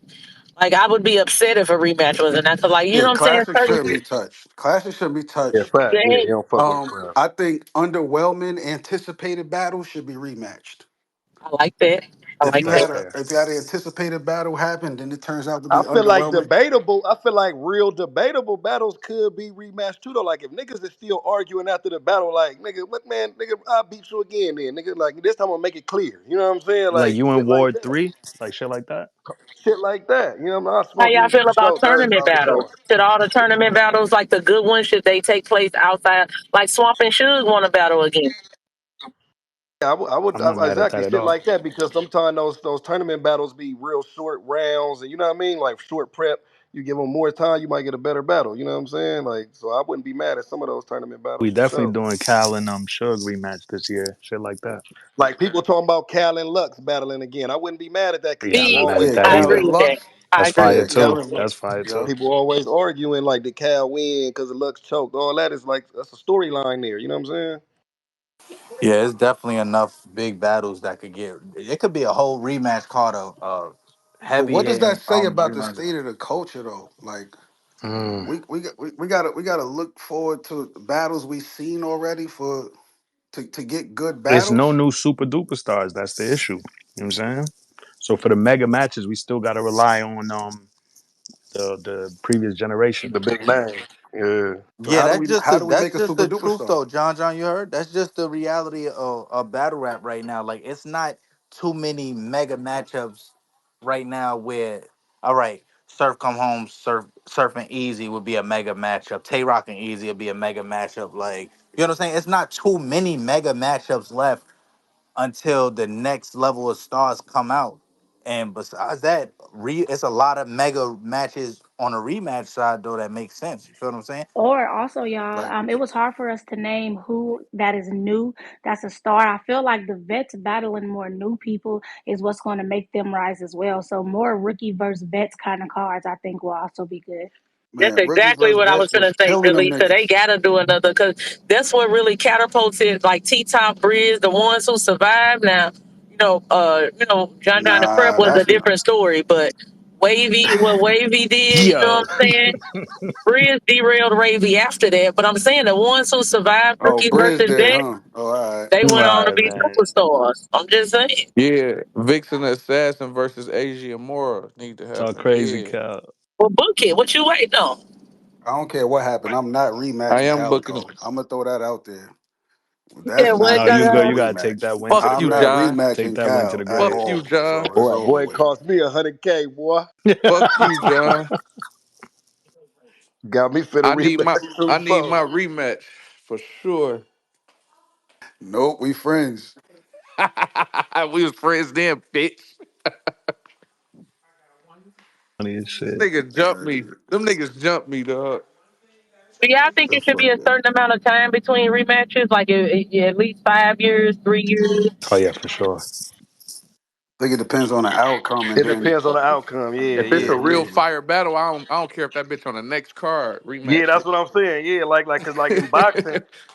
Like I would be upset if a rematch wasn't that. Cause like you yeah, know what I'm saying? classic Certain shouldn't be touched. Classic shouldn't be Yeah, touched. fact. Yeah, he don't fuck with the crowd. I think underwhelming anticipated battles should be rematched. I like that. I If like you That's that. had fair. an anticipated battle happen, then it turns out to I be feel like underwhelming. debatable. I feel like real debatable battles could be rematched too, though. Like if niggas is still arguing after the battle, like nigga, what man, nigga, I'll beat you again, then nigga. Like this time I'm gonna make it clear. You know what I'm saying? Like Like you in shit like Ward that. 3, like shit like that. Shit like that. You know what I mean? I'll How smoke y'all you feel for about sure. Third tournament time we battles? going. Should all the tournament battles, like the good ones, should they take place outside? Like Swamp and Suge want to battle again. Yeah, I'm not mad at exactly that at shit all. like that because sometimes those tournament battles be real short rounds, and you know what I mean, like short prep. You give them more time, you might get a better battle. You know what I'm saying? Like, so I wouldn't be mad at some of those tournament battles We for definitely sure. doing Cal and Suge rematch this year. Shit like that. Like people talking about Cal and Lux battling again. I wouldn't be mad at that because Yeah, I'm people not Me, mad always at Yeah, that I Cal agree either. and arguing. with that. Lux. I That's agree fire Yeah, with that. too. Cal and That's Lux. fire Yeah. too. People always arguing like the Cal win because the Lux choked. All that is like that's a storyline there. You know what I'm saying? Yeah, it's definitely enough big battles that could get. It could be a whole rematch called a But heavy what does that hitting say about the rematch. state of the culture though? Like Mm. we gotta look forward to battles we've seen already for to get good It's no battles. new super duper stars. That's the issue. You know what I'm saying? So for the mega matches, we still got to rely on the previous generation. The big name. Yeah. So Yeah, how do we that's make a just super the duper truth star? though, John. John, you heard? That's just the reality of battle rap right now. Like it's not too many mega matchups right now where all right, Surf come home, surfing easy would be a mega matchup. Tay rocking easy would be a mega matchup. Like you know what I'm saying? It's not too many mega matchups left until the next level of stars come out. And besides that, it's a lot of mega matches on a rematch side though that makes sense. You feel what I'm saying? Or also, y'all, Like it was hard for us to name who that is new. That's a star. I feel like the vets battling more new people is what's going to make them rise as well. So more rookie versus vets kind of cards, I think, will also be good. That's man, rookies exactly versus what I was vets gonna was say, killing them Delisa. They niggas. gotta do another because that's what really catapulted like T Top Breeze, the ones who survived. Now, John John the Prep Nah, was a that's different story, but what Wavy did, you know Yo, what I'm saying? Breeze derailed Ravy after that, but I'm saying the ones who survived oh rookie Briz versus did, vet, huh? Oh, all right. they all went on to right, be man. superstars. I'm just saying. Yeah, Vixen Assassin versus Asia Amora need to Talk happen. crazy, Yeah, Cal. Well, book it. What you waiting on? I don't care what happened. I'm not I rematching am booking. Calico. I'm gonna throw that out there. Yeah, That's what not No, John you even go. a You John? gotta take rematch. that win to Fuck the I'm you, not grave. John. Take rematching that win to Cal the at Fuck grave. you, all. John. So it's Boy, over boy, it with. cost me 100K, boy. Fuck you, John. Got me finna rematch I two need folks. my rematch for sure. Nope, we friends. We was friends then, bitch. Funny as This shit. nigga jumped me. Them niggas jumped me, dog. Do y'all think The it should be fuck a yeah. certain amount of time between rematches, like at least 5 years, 3 years? Oh yeah, for sure. I think it depends on the outcome and It then depends on the outcome. Yeah, If it's yeah, a yeah. real fire battle, I don't care if that bitch on the next card Yeah, rematch that's what I'm saying. Yeah, cause like it.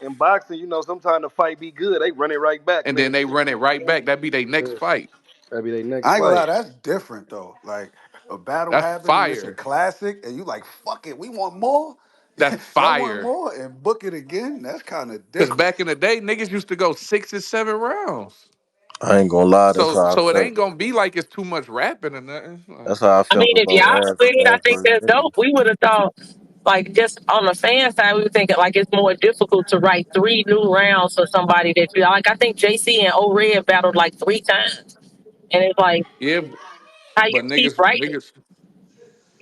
in boxing, sometimes the fight be good. They run it right back And then next they shit. run it right back. That be their next Yeah, fight. that'll be their next I ain't gonna fight. lie, that's different though. Like a battle That's happened and it's a fire. classic, and you like, fuck it, we want more. That's Y'all want fire. more and book it again. That's kind of Cause different. back in the day, niggas used to go 6 and 7 rounds. I ain't gonna lie. That's how I So it felt. ain't gonna be like it's too much rapping or nothing. Like, That's how I I felt mean, if about y'all with it, I Ant think versus that's Diddy. dope. We would have thought, like, just on the fan side, we would think like it's more difficult to write 3 new rounds for somebody that you like. I think JC and O Red battled like 3 times, and it's like yeah, how you but keep writing.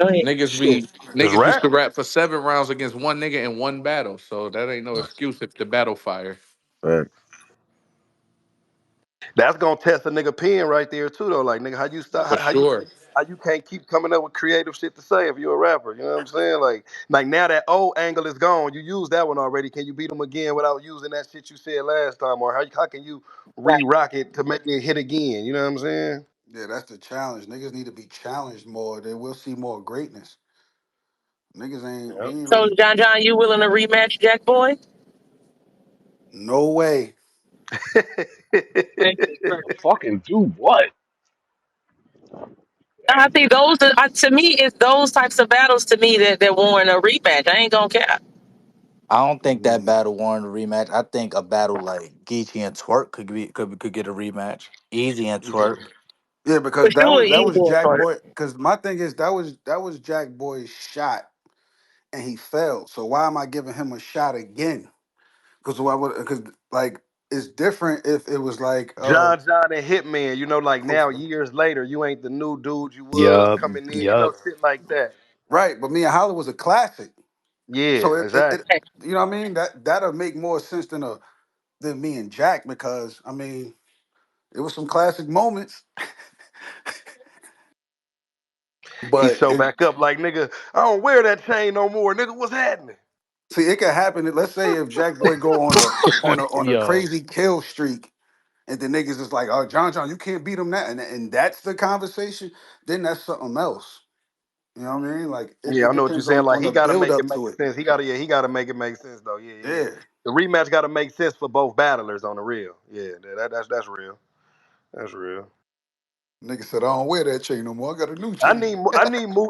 Go ahead. Shit, just niggas used rap. to rap for 7 rounds against one nigga in one battle. So that ain't no excuse if the battle fire. Fact. That's gonna test a nigga pen right there too, though. Like, nigga, how you stop? For sure. How you can't keep coming up with creative shit to say if you're a rapper? You know what I'm saying? Like now that old angle is gone. You used that one already. Can you beat them again without using that shit you said last time? Or how can you Right. re-rock it to make it hit again? You know what I'm saying? Yeah, that's the challenge. Niggas need to be challenged more. Then we'll see more greatness. Niggas ain't we Yep. ain't So, really John John, you willing to rematch Jack Boy? no way. Fucking do what? I think to me, it's those types of battles to me that warrant a rematch. I ain't gonna care. I don't think that Mm. battle warranted a rematch. I think a battle like Geechi and Twerk could get a rematch. Easy and Twerk. Yeah, For because sure, that easy was and Jack first. Boy. Because my thing is that was Jack Boy's shot and he failed. So why am I giving him a shot again? Because why would because like it's different if it was like John and Hitman, like now years later, you ain't the new dude you was Yup. coming in, Yup. shit like that. right, but me and Holly was a classic. So Yeah, it exactly. you know what I mean? That'll make more sense than me and Jack because I mean it was some classic moments, He but show it back up like, nigga, I don't wear that chain no more, nigga. What's happening? see it could happen. Let's say if Jack Boy go on a Yo, crazy kill streak and the niggas is like, oh John, you can't beat him that and that's the conversation, then that's something else. You know what I mean? Like Yeah, it I know what you're depends saying. Like on he the gotta build make it up make to it. sense. He gotta make it make sense though. Yeah, yeah. Yeah. The rematch gotta make sense for both battlers on the real. Yeah, that's real. That's real. Nigga said, I don't wear that chain no more. I got a new chain.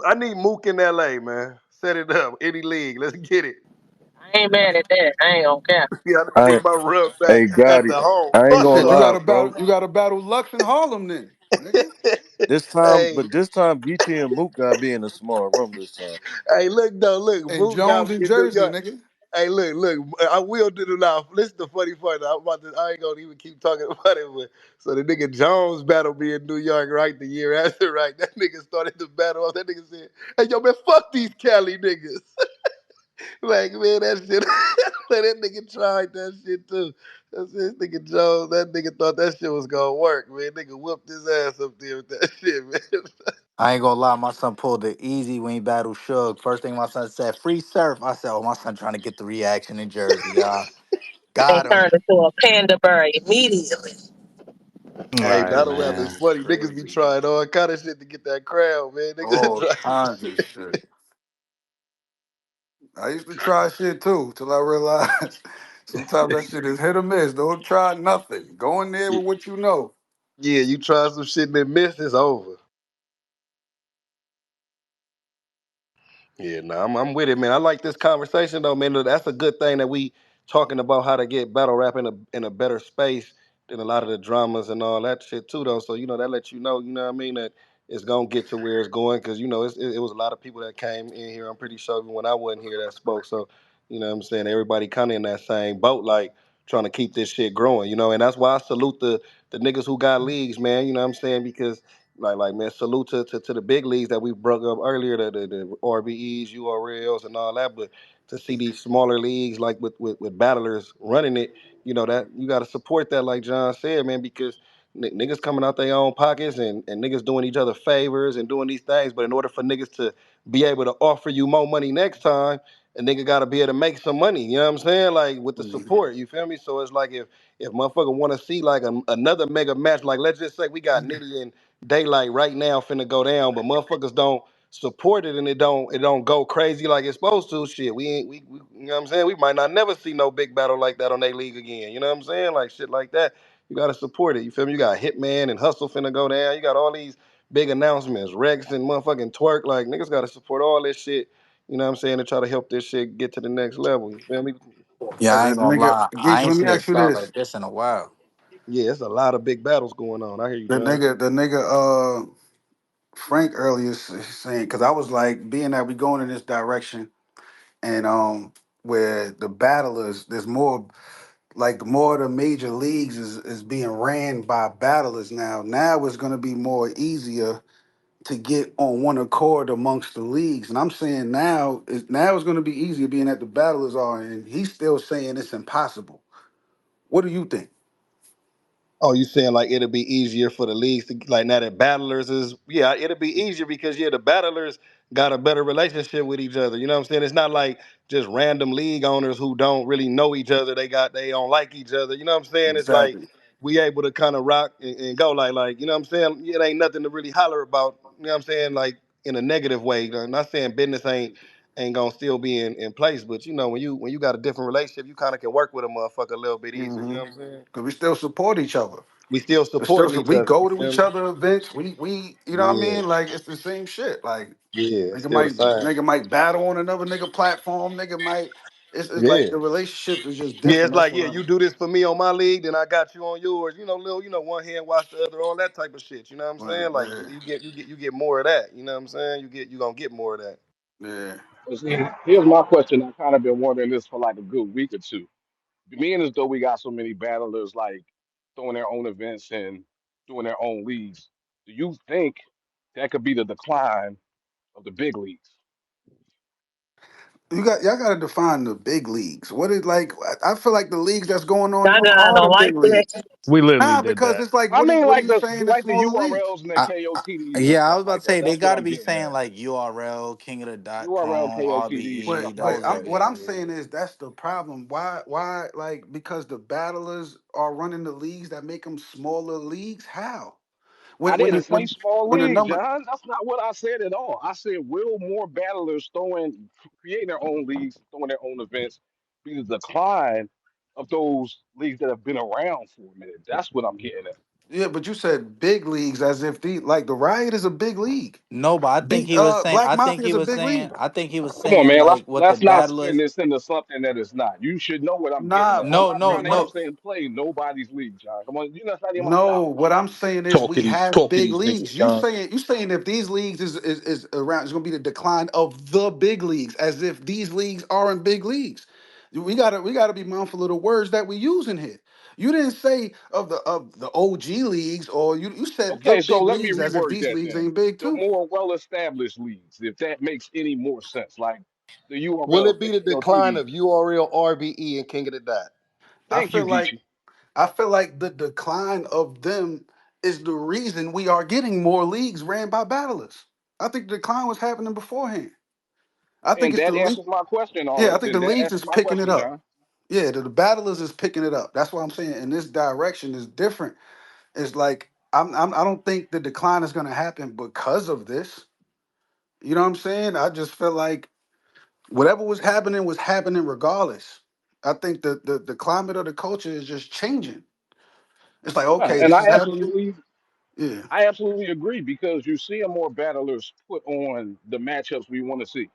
I need Mook in LA, man. Set it up. Any league. Let's get it. I ain't mad at that. I ain't gonna care. Yeah, I I need ain't, my rub back hey at Gotti, the home. I ain't Fuck gonna Shit, club. lie, bro. you got to battle Lux in Harlem then, nigga. This time, Hey, but this time, Geechee and Mook gotta be in a small room this time. hey, look though, look, And Mook got Jones me in in New Jersey, York. nigga. Hey, look, I will do it now. Listen to funny part. I'm about to, I ain't gonna even keep talking about it. But so the nigga Jones battle me in New York, right? The year after, right? That nigga started the battle off. That nigga said, "Hey, yo, man, fuck these Cali niggas." Like, man, that shit. That nigga tried that shit too. That's this nigga Jones. That nigga thought that shit was gonna work, man. Nigga whooped his ass up there with that shit, man. I ain't gonna lie, my son pulled it easy when he battled Suge. First thing my son said, free surf. I said, oh, my son trying to get the reaction in Jersey, y'all. And Got him. turned into a panda bear immediately. Hey, Right, battle rap is man. funny. Niggas be trying all kind of shit to get that crowd, man. Niggas All try. kinds of shit. I used to try shit too till I realized sometimes that shit is hit or miss. Don't try nothing. Go in there with what you know. Yeah, you try some shit and then miss, it's over. Yeah, no, I'm with it, man. I like this conversation though, man. That's a good thing that we talking about how to get battle rap in a better space than a lot of the dramas and all that shit too, though. So that lets you know what I mean, that it's gonna get to where it's going because it was a lot of people that came in here. I'm pretty sure even when I wasn't here that spoke. So what I'm saying, everybody kind of in that same boat, like trying to keep this shit growing, and that's why I salute the niggas who got leagues, man. You know what I'm saying because like man, salute to the big leagues that we brought up earlier, the RBEs, URLs, and all that. But to see these smaller leagues like with battlers running it, that you got to support that, like John said, man, because niggas coming out their own pockets and niggas doing each other favors and doing these things. But in order for niggas to be able to offer you more money next time, a nigga got to be able to make some money. You know what I'm saying? Like with the Mhm. support, you feel me? So it's like if motherfucker want to see like another mega match, like let's just say we got Nitty and Daylight right now finna go down, but motherfuckers don't support it and it don't go crazy like it's supposed to. Shit, we ain't we you know what I'm saying? We might not never see no big battle like that on their league again. You know what I'm saying? Like shit like that. You gotta support it. You feel me? You got Hitman and Hustle finna go down. You got all these big announcements, Rex and motherfucking Twerk. Like niggas gotta support all this shit. You know what I'm saying? To try to help this shit get to the next level. You feel me? Yeah, Hey, I ain't that gonna nigga, lie. I Geach, ain't let me see a ask you start this. like this in a while. Yeah, it's a lot of big battles going on. I hear you, The John. nigga, the nigga, Frank earlier saying, because I was like, being that we going in this direction, and where the battlers, there's more, like more of the major leagues is being ran by battlers now. Now it's gonna be more easier to get on one accord amongst the leagues. And I'm saying now it's gonna be easier being that the battlers are, and he's still saying it's impossible. What do you think? Oh, you saying like it'll be easier for the leagues to like now that battlers is it'll be easier because the battlers got a better relationship with each other. You know what I'm saying? It's not like just random league owners who don't really know each other. They don't like each other. You know what I'm saying? It's like Exactly. we able to kind of rock and go like you know what I'm saying? It ain't nothing to really holler about. You know what I'm saying? Like in a negative way. I'm not saying business ain't gonna still be in place, but when you got a different relationship, you kind of can work with a motherfucker a little bit easier. You Mm-hmm. know what I'm saying? Because we still support each other. We still It's still, supporting each we other. You go to feel each me? other events. We you know what I Yeah, mean? Like it's the same shit. Like yeah, still the same. nigga might battle on another nigga platform. Nigga might it's like Yeah, the relationship is just yeah. different. It's That's like what you I'm. do this for me on my league, then I got you on yours. Little, one hand wash the other, all that type of shit. You know what I'm Right, saying? Like yeah, you get more of that. You know what I'm saying? You gonna get more of that. yeah. But see, here's my question. I've kind of been wondering this for like a good week or two. Being as though we got so many battlers like throwing their own events and doing their own leagues, do you think that could be the decline of the big leagues? Y'all got to define the big leagues. What is like? I feel like the leagues that's going on I now are don't the like big that. leagues. We literally Nah, did because that. it's like I mean, what are like you saying? The like the smaller leagues. URLs and the I, KOTDs and yeah, I stuff was about like to that. say they That's what got to I'm be getting saying at. like URL, King of the Dot URL, Chrome, KOTD, But RBE. stuff like Those are that. what yeah. I'm saying is that's the problem. Why like because the battlers are running the leagues that make them smaller leagues? How? I didn't say small When the league, number John. That's not what I said at all. I said, will more battlers creating their own leagues, throwing their own events, be the decline of those leagues that have been around for a minute? That's what I'm getting at. Yeah, but you said big leagues as if the Riot is a big league. No, but Big I Black think Mafia he is a was big saying, league. Come on, man. Let's like what the let's not spin battlers. this into something that it's not. You should know what I'm getting Nah, at. I'm No, not no, trying to, what no. play nobody's league, John. Come on, you know, that's not even my no, style. what I'm saying is we Talking these have talking big these niggas, leagues. John. You saying if these leagues is around, it's gonna be the decline of the big leagues, as if these leagues aren't big leagues. We gotta be mindful of the words that we use in here. You didn't say of the OG leagues, or you said the Okay, so big let me leagues as if reword these that leagues then. ain't big The too. more well-established leagues, if that makes any more sense, like the Will URLs, it the be the decline LTDs. of URL, RBE, and King of the Dot? I Thank you, feel like Geechi. I feel like the decline of them is the reason we are getting more leagues ran by battlers. I think the decline was happening beforehand. I think And it's the that league. answers my question Yeah, I already. think Then the that leagues answers is my picking it question, up. John. Yeah, the battlers is picking it up. That's what I'm saying. In this direction is different. It's like I don't think the decline is gonna happen because of this. You know what I'm saying? I just feel like whatever was happening regardless. I think the climate of the culture is just changing. It's like, Yeah, okay, and this is happening. Yeah. I absolutely agree because you see more battlers put on the matchups we want to see.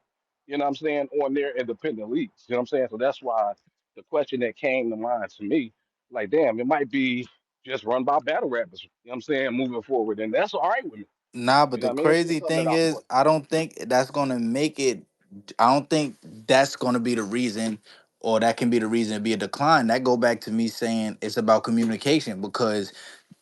You know what I'm saying? On their independent leagues. You know what I'm saying? So that's why the question that came to mind to me, like, damn, it might be just run by battle rappers. You know what I'm saying? Moving forward. And that's all right with me. Nah, You but know the what I mean? It's just crazy something that thing I is, thought. I don't think that's gonna make it. I don't think that's gonna be the reason, or that can be the reason to be a decline. That go back to me saying it's about communication because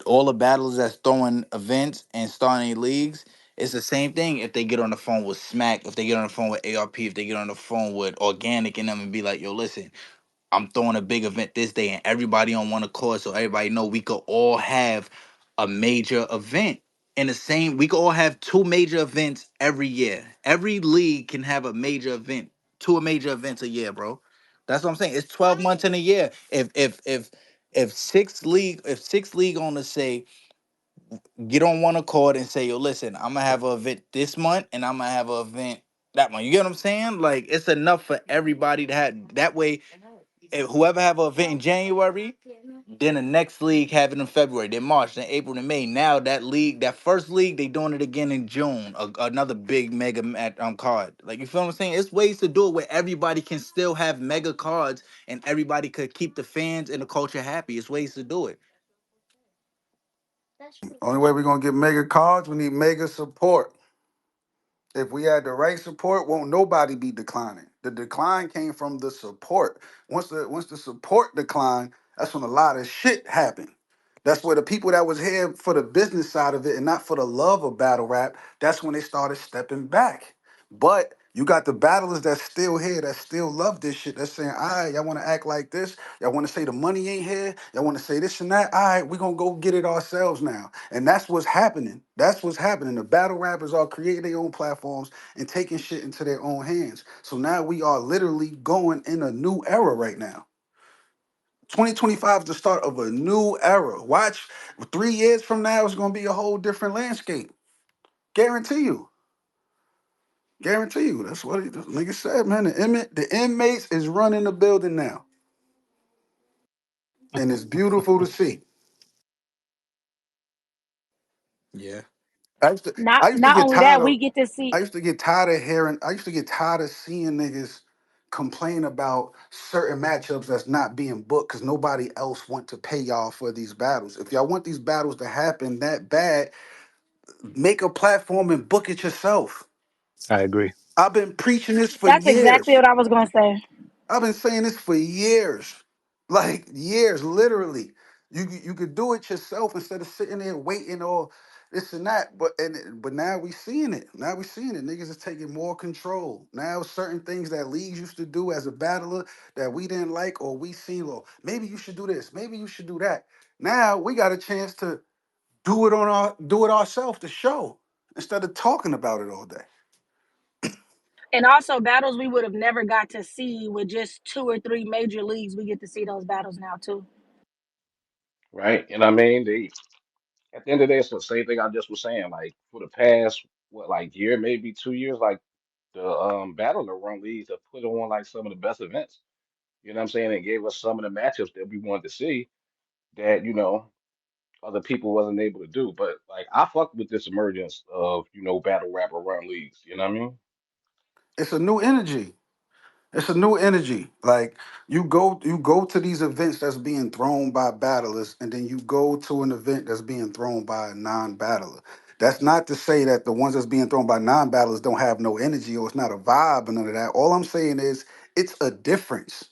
all the battles that's throwing events and starting leagues, it's the same thing. If they get on the phone with Smack, if they get on the phone with ARP, if they get on the phone with Organic and them and be like, "Yo, listen, I'm throwing a big event this day and everybody on one accord so everybody know we could all have a major event in the same we could all have two major events every year. Every league can have a major event, two major events a year, bro. That's what I'm saying. It's 12 months in a year. If six league owners say get on one accord and say, yo, listen, I'm gonna have an event this month and I'm gonna have an event that month. You get what I'm saying? Like it's enough for everybody to have that way if whoever have an event in January, then the next league have it in February, then March, then April, then May. Now that league, that first league, they doing it again in June. Another big mega card. Like you feel what I'm saying? It's ways to do it where everybody can still have mega cards and everybody could keep the fans and the culture happy. It's ways to do it. Only way we're gonna get mega cards, we need mega support. If we had the right support, won't nobody be declining. The decline came from the support. Once the support declined, that's when a lot of shit happened. That's where the people that was here for the business side of it and not for the love of battle rap, that's when they started stepping back. But you got the battlers that's still here, that still love this shit. That's saying, all right, y'all want to act like this. Y'all want to say the money ain't here. Y'all want to say this and that. All right, we're going to go get it ourselves now. And that's what's happening. That's what's happening. The battle rappers are creating their own platforms and taking shit into their own hands. So now we are literally going in a new era right now. 2025 is the start of a new era. Watch, 3 years from now, it's going to be a whole different landscape. Guarantee you. Guarantee you. That's what the nigga said, man. The inmates is running the building now. And it's beautiful to see. Yeah. I used to Not get only tired that, of we get to see. I used to get tired of seeing niggas complain about certain matchups that's not being booked because nobody else want to pay y'all for these battles. If y'all want these battles to happen that bad, make a platform and book it yourself. I agree. I've been preaching this for That's exactly years. what I was gonna say. I've been saying this for years, like years, literally. You could do it yourself instead of sitting there waiting or this and that. But now we seeing it. Now we seeing it. Niggas is taking more control. Now certain things that leagues used to do as a battler that we didn't like or we seen, well, maybe you should do this, maybe you should do that. Now we got a chance to do it ourselves to show instead of talking about it all day. And also battles we would have never got to see with just two or three major leagues. We get to see those battles now too. Right? And I mean, they at the end of the day, it's the same thing I just was saying. Like for the past what, like year, maybe 2 years, like the Battle of Run leagues have put on like some of the best events. You know what I'm saying? And gave us some of the matchups that we wanted to see. That other people wasn't able to do. But like I fucked with this emergence of, battle rapper run leagues. You know what I mean? It's a new energy. It's a new energy. Like you go to these events that's being thrown by battlers, and then you go to an event that's being thrown by a non-battler. That's not to say that the ones that's being thrown by non-battlers don't have no energy or it's not a vibe and none of that. All I'm saying is it's a difference,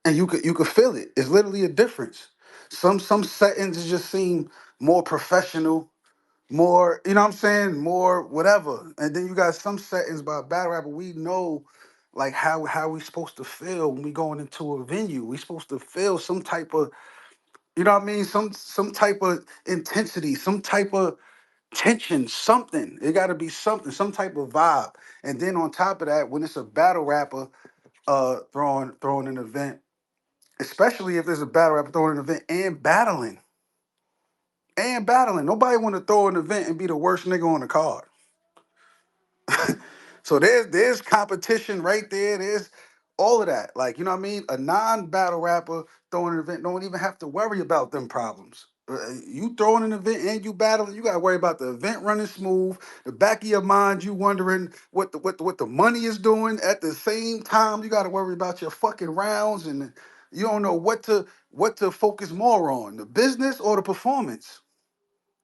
and you could feel it. It's literally a difference. Some settings just seem more professional, more, you know what I'm saying, more whatever. And then you got some settings by battle rapper. We know like how we supposed to feel when we going into a venue. We supposed to feel some type of, you know what I mean, some type of intensity, some type of tension, something. It gotta be something, some type of vibe. And then on top of that, when it's a battle rapper throwing an event, especially if there's a battle rapper throwing an event and battling. Nobody wanna throw an event and be the worst nigga on the card. So there's competition right there. There's all of that. Like, you know what I mean? A non-battle rapper throwing an event don't even have to worry about them problems. You throwing an event and you battling, you gotta worry about the event running smooth. The back of your mind, you wondering what the money is doing. At the same time, you gotta worry about your fucking rounds, and you don't know what to focus more on, the business or the performance.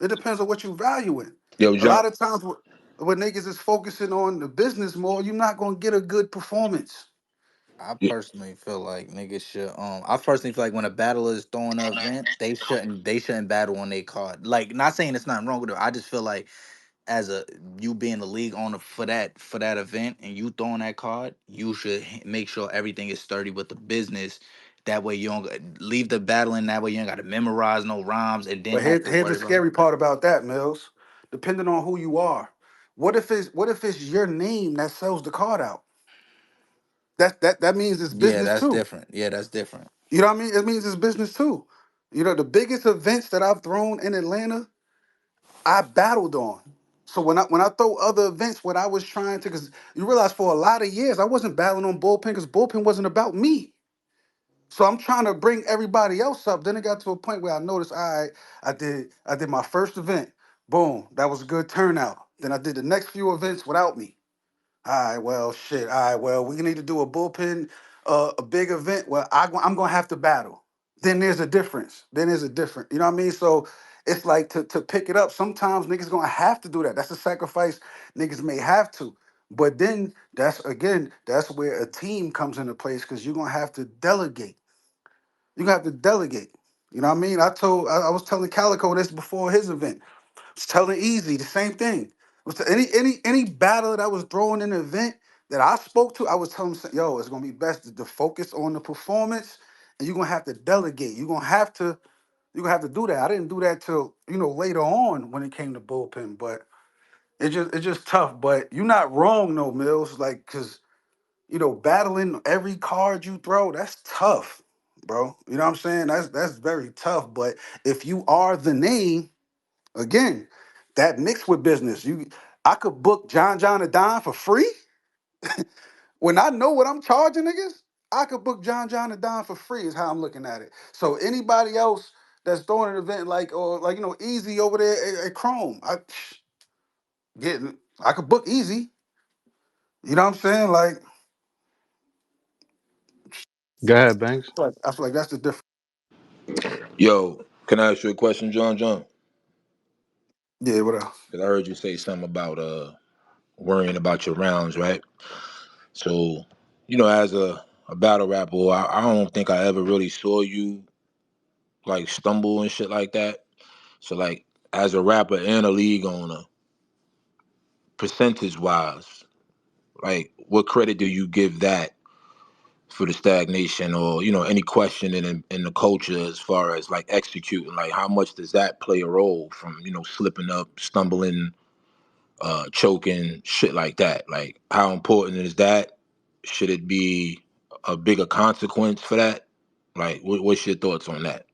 It depends on what you valuing. Yo, A John. lot of times, when niggas is focusing on the business more, you're not gonna get a good performance. I Yeah, personally feel like niggas should I personally feel like when a battler is throwing an event, they shouldn't battle on their card. Like, not saying it's nothing wrong with it. I just feel like as a you being the league owner for that event and you throwing that card, you should make sure everything is sturdy with the business. That way you don't leave the battling. That way you ain't got to memorize no rhymes and then But have to here's the worry about. scary part about that, Mills. Depending on who you are, what if it's your name that sells the card out? That means it's Yeah, business that's too. different. Yeah, that's different. You know what I mean? It means it's business too. You know, the biggest events that I've thrown in Atlanta, I battled on. So when I throw other events, what I was trying to, because you realize for a lot of years I wasn't battling on bullpen because bullpen wasn't about me. So I'm trying to bring everybody else up. Then it got to a point where I noticed, all right, I did my first event. Boom, that was a good turnout. Then I did the next few events without me. All right, well, shit. All right, well, we need to do a bullpen, a big event. Well, I'm gonna have to battle. Then there's a difference. Then there's a difference. You know what I mean? So it's like to pick it up. Sometimes niggas gonna have to do that. That's a sacrifice niggas may have to. But then that's where a team comes into place because you're gonna have to delegate. You have to delegate. You know what I mean? I was telling Calico this before his event. I was telling Easy the same thing. Any battler that was throwing an event that I spoke to, I was telling him, yo, it's gonna be best to focus on the performance, and you're gonna have to delegate. You're gonna have to do that. I didn't do that till later on when it came to bullpen, but it's just tough. But you're not wrong, no Mills. Like, cause battling every card you throw, that's tough, bro. You know what I'm saying? That's very tough. But if you are the name, again, that mixed with business, I could book John and Don for free. When I know what I'm charging niggas, I could book John and Don for free, is how I'm looking at it. So anybody else that's throwing an event like Easy over there at Chrome, I could book Easy. You know what I'm saying? Like, Go ahead, Banks. I feel like that's the difference. yo, can I ask you a question, John? John, Yeah, what else? because I heard you say something about worrying about your rounds, right? So, as a battle rapper, I don't think I ever really saw you like stumble and shit like that. So, like, as a rapper and a league owner, percentage wise, like, what credit do you give that for the stagnation, or any question in the culture as far as like executing? Like, how much does that play a role from slipping up, stumbling, choking, shit like that? Like, how important is that? Should it be a bigger consequence for that? Like, what's your thoughts on that?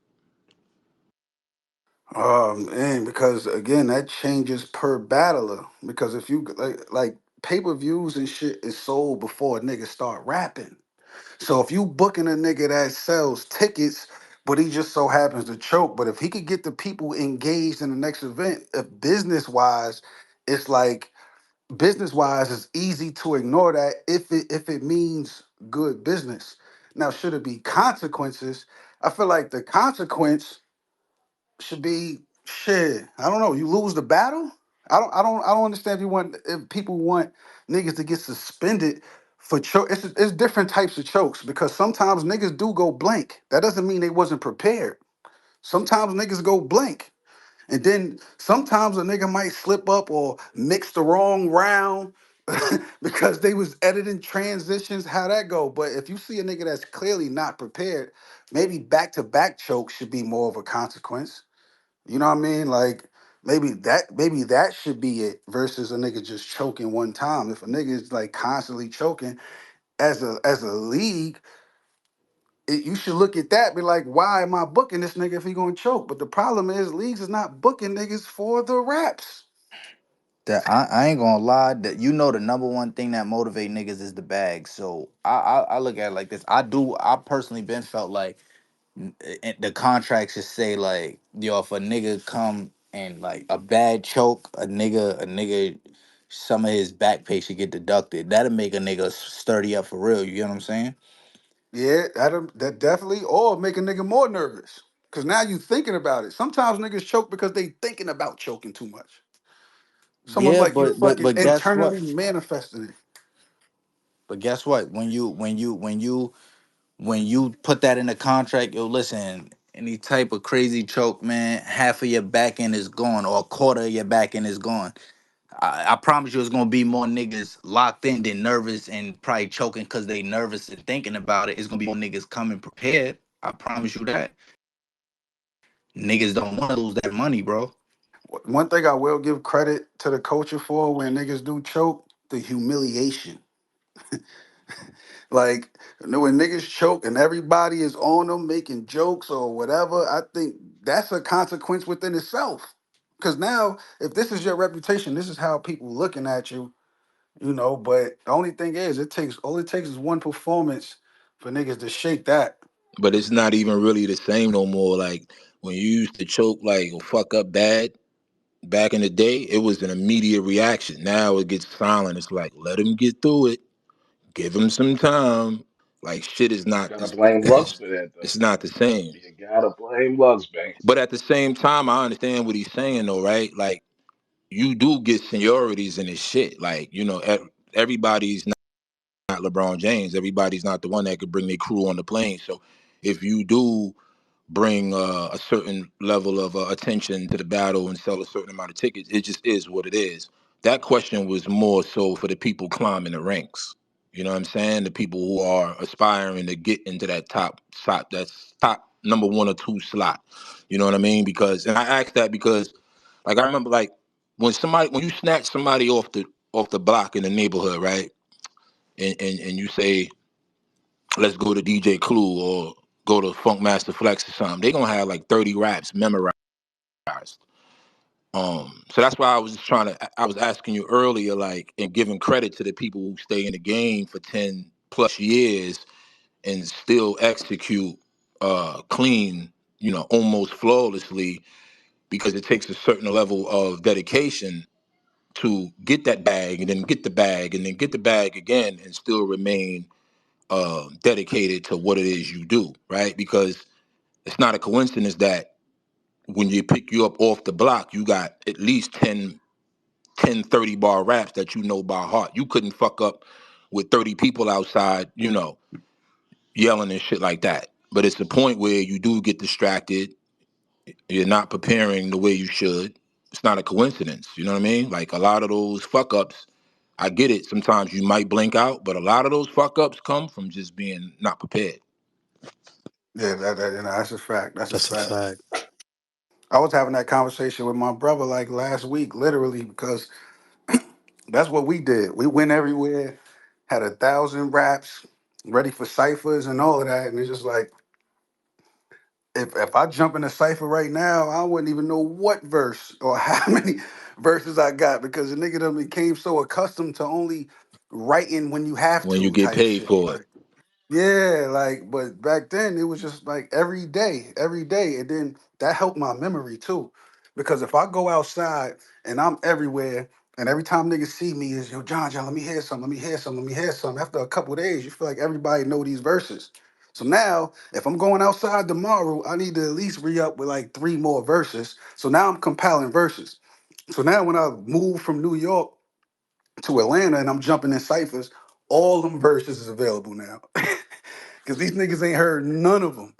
Man, because again, that changes per battler. Because if you like pay-per-views and shit is sold before a nigga start rapping. So if you booking a nigga that sells tickets but he just so happens to choke. But if he could get the people engaged in the next event, if business wise, it's like business wise, it's easy to ignore that if it means good business. Now, should it be consequences? I feel like the consequence should be shit. I don't know. You lose the battle. I don't understand if people want niggas to get suspended for choke. It's different types of chokes because sometimes niggas do go blank. That doesn't mean they wasn't prepared. Sometimes niggas go blank. And then sometimes a nigga might slip up or mix the wrong round because they was editing transitions, how that go. But if you see a nigga that's clearly not prepared, maybe back-to-back choke should be more of a consequence. You know what I mean? Like maybe that should be it versus a nigga just choking one time. If a nigga is like constantly choking as a league, you should look at that, be like, why am I booking this nigga if he gonna choke? But the problem is leagues is not booking niggas for the raps. That I ain't gonna lie. That the number one thing that motivate niggas is the bag. So I look at it like this. I personally been felt like the contract should say like, yo, if a nigga come and like a bad choke, a nigga, some of his back pay should get deducted. That'll make a nigga sturdy up for real. You get what I'm saying? Yeah, that definitely, or make a nigga more nervous. Cause now you thinking about it. Sometimes niggas choke because they thinking about choking too much. It's almost Yeah, like you're fucking but guess what? internally manifesting it. But guess what? When you put that in the contract, yo, listen, any type of crazy choke, man, half of your back end is gone, or a quarter of your back end is gone. I promise you, it's gonna be more niggas locked in than nervous and probably choking because they nervous and thinking about it. It's gonna be more niggas coming prepared. I promise you that. Niggas don't want to lose that money, bro. One thing I will give credit to the culture for when niggas do choke, the humiliation. Like when niggas choke and everybody is on them making jokes or whatever, I think that's a consequence within itself. Because now, if this is your reputation, this is how people looking at you, you know. But the only thing is, all it takes is one performance for niggas to shake that. But it's not even really the same no more. Like when you used to choke like or fuck up bad back in the day, it was an immediate reaction. Now it gets silent. It's like let him get through it, give him some time. Like shit is You not. gotta blame Lux for that though. It's not the same. You gotta blame Lux, Banks. But at the same time, I understand what he's saying though, right? Like you do get seniorities in this shit. Like everybody's not LeBron James. Everybody's not the one that could bring their crew on the plane. So if you do bring a certain level of attention to the battle and sell a certain amount of tickets, it just is what it is. That question was more so for the people climbing the ranks. You know what I'm saying? The people who are aspiring to get into that top slot, that's top number one or two slot. You know what I mean? Because, and I asked that because, like, I remember, like, when you snatch somebody off the block in the neighborhood, right? And you say, let's go to DJ Clue or go to Funk Master Flex or something, they gonna have like 30 raps memorized. So that's why I was asking you earlier, like, and giving credit to the people who stay in the game for 10 plus years and still execute clean, almost flawlessly, because it takes a certain level of dedication to get that bag and then get the bag and then get the bag again and still remain dedicated to what it is you do, right? Because it's not a coincidence that when you pick you up off the block, you got at least 30 bar raps that you know by heart. You couldn't fuck up with 30 people outside, yelling and shit like that. But it's the point where you do get distracted. You're not preparing the way you should. It's not a coincidence. You know what I mean? Like a lot of those fuck ups, I get it. Sometimes you might blink out, but a lot of those fuck ups come from just being not prepared. Yeah, that's a fact. That's a That's a fact. fact. I was having that conversation with my brother like last week, literally, because that's what we did. We went everywhere, had 1,000 raps, ready for ciphers and all of that. And it's just like, if I jump in a cipher right now, I wouldn't even know what verse or how many verses I got because the nigga done became so accustomed to only writing when you have When you to get type paid shit. for it. Like, Yeah, like, but back then it was just like every day, and then that helped my memory too, because if I go outside and I'm everywhere, and every time niggas see me is yo John, let me hear something, let me hear something, let me hear something. After a couple of days, you feel like everybody know these verses. So now, if I'm going outside tomorrow, I need to at least re up with like three more verses. So now I'm compiling verses. So now when I move from New York to Atlanta and I'm jumping in ciphers, all them verses is available now. Cause these niggas ain't heard none of them.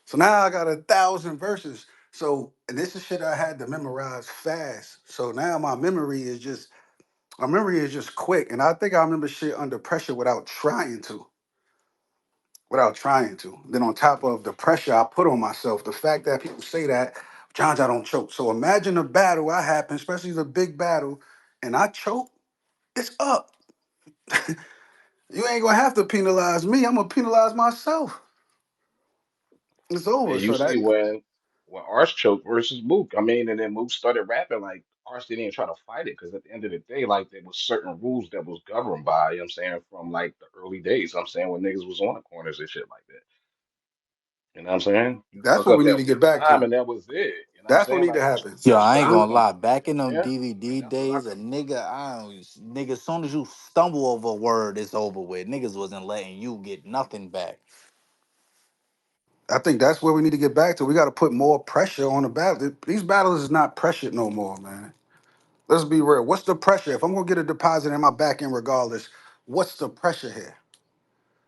So now I got 1,000 verses. So, and this is shit I had to memorize fast. So now my memory is just quick. And I think I remember shit under pressure without trying to. Without trying to. Then on top of the pressure I put on myself, the fact that people say that, John, I don't choke. So imagine a battle I happen, especially the big battle, and I choke, it's up. You ain't gonna have to penalize me. I'm gonna penalize myself. It's over. And you So that see when Arch choked versus Mook, I mean, and then Mook started rapping like Arch didn't even try to fight it because at the end of the day, like there was certain rules that was governed by, you know what I'm saying, from like the early days. I'm saying when niggas was on the corners and shit like that. You know what I'm saying? You that's fuck what up we need that to get one back time to. and that was it. You know what I'm That's what saying? need to Like happen. Yo, that's I what ain't I gonna We- lie. think. Back in them Yeah, DVD that's what I days, a think. nigga, nigga, as soon as you stumble over a word, it's over with. Niggas wasn't letting you get nothing back. I think that's where we need to get back to. We got to put more pressure on the battle. These battles is not pressured no more, man. Let's be real. What's the pressure? If I'm gonna get a deposit in my back end regardless, what's the pressure here?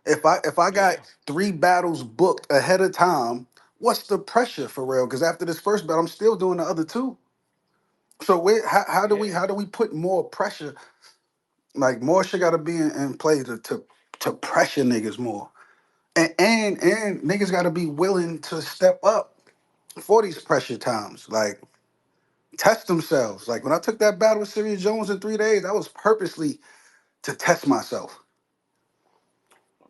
If I Yeah, got 3 battles booked ahead of time, what's the pressure for real? Because after this first battle, I'm still doing the other two. So yeah. how do we put more pressure? Like more shit got to be in play to pressure niggas more, and niggas got to be willing to step up for these pressure times. Like test themselves. Like when I took that battle with Sirius Jones in 3 days, that was purposely to test myself.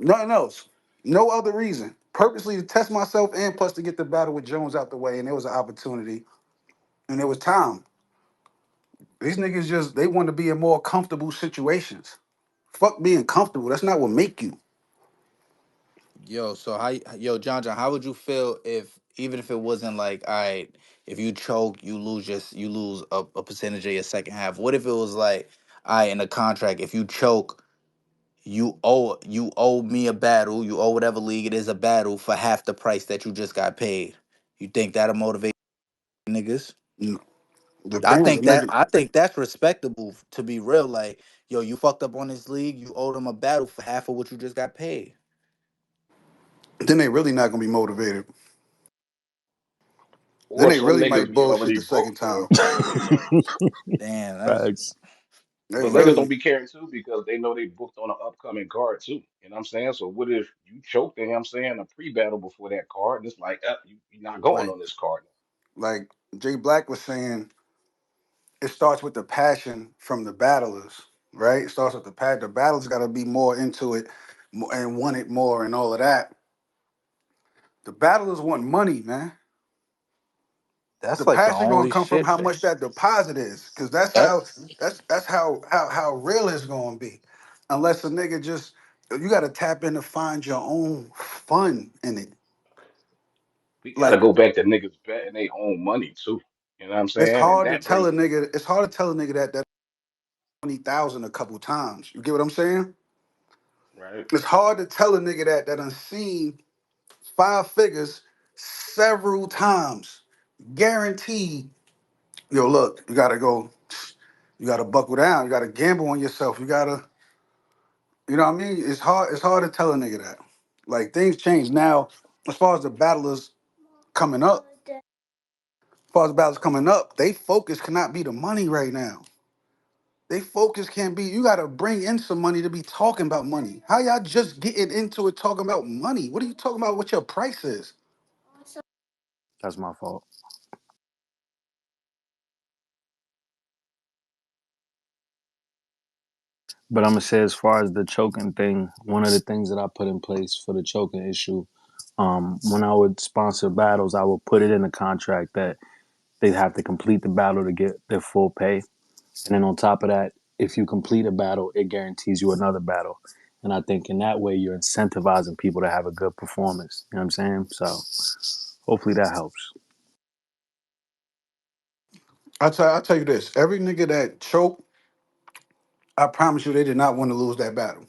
Nothing else. No other reason. Purposely to test myself and plus to get the battle with Jones out the way. And it was an opportunity. And it was time. These niggas just they want to be in more comfortable situations. Fuck being comfortable. That's not what make you. Yo, so yo, John, how would you feel if even if it wasn't like, all right, if you choke, you lose a percentage of your second half. What if it was like, all right, in a contract, if you choke, you owe me a battle, you owe whatever league it is a battle for half the price that you just got paid. You think that'll motivate niggas? Mm, I depends. think that Nigga. I think that's respectable to be real. Like, yo, you fucked up on this league, you owe them a battle for half of what you just got paid. Then they really not gonna be motivated. Then Or they some really niggas might be bullshit already the second booked for time. upcoming joints. Damn, that's Facts. They But niggas don't really be caring too because they know they booked on an upcoming card too. You know what I'm saying? So what if you choked in, you know what I'm saying, a pre-battle before that card? And it's like, you're not going like on this card. like Jay Black was saying, it starts with the passion from the battlers, right? It starts with the passion. The battlers got to be more into it and want it more and all of that. The battlers want money, man. The that's like the passion gonna only come from shit how that much that deposit is, because that that's how real it's gonna be. Unless a nigga just you got to tap in to find your own fun in it. We gotta Like go back to niggas betting their own money too. You know what I'm it's saying? And hard to that tell brings a nigga. It's hard to tell a nigga that 20,000 a couple times. You get what I'm saying? right. It's hard to tell a nigga that done seen 5 figures several times, guaranteed. Yo, look, you gotta go. You gotta buckle down. You gotta gamble on yourself. You gotta, you know what I mean? It's hard. It's hard to tell a nigga that. Like things change now. As far as the battlers coming up, as far as the battlers coming up, they focus cannot be the money right now. They focus can't be. You gotta bring in some money to be talking about money. How y'all just getting into it talking about money? What are you talking about? What your price is? That's my fault. But I'm gonna say, as far as the choking thing, one of the things that I put in place for the choking issue, when I would sponsor battles, I would put it in the contract that they'd have to complete the battle to get their full pay. And then on top of that, if you complete a battle, it guarantees you another battle. And I think in that way, you're incentivizing people to have a good performance. You know what I'm saying? So hopefully that helps. I tell you this: every nigga that choked, I promise you, they did not want to lose that battle,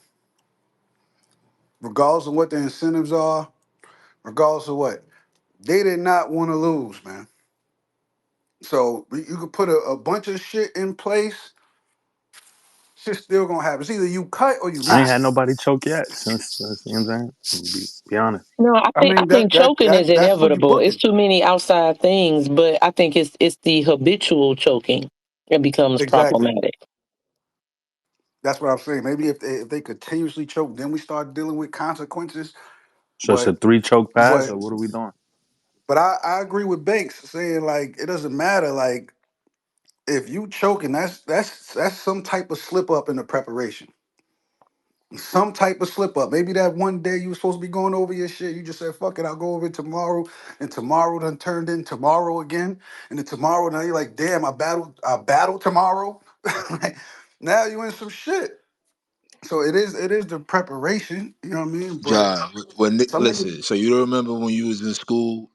regardless of what the incentives are, regardless of what. They did not want to lose, man. So you could put a bunch of shit in place, shit's still gonna happen. It's either you cut or you I ain't not. had nobody choke yet since you know what I'm saying? Be honest. No, I I mean think choking is that's who you inevitable. It's booking. too many outside things, but I think it's the habitual choking that becomes Exactly. problematic. That's what I'm saying. Maybe if they continuously choke, then we start dealing with consequences. So it's a But 3 choke pass, but or what are we doing? but I agree with Banks saying like it doesn't matter. Like if you choking, that's some type of slip up in the preparation. Some type of slip up. Maybe that one day you were supposed to be going over your shit. You just said, fuck it, I'll go over it tomorrow. And tomorrow done turned in tomorrow again. And then tomorrow now you're like, damn, I battle tomorrow. Like, now you in some shit. So it is the preparation, you know what I mean? But John, when some niggas, listen, so you don't remember when you was in school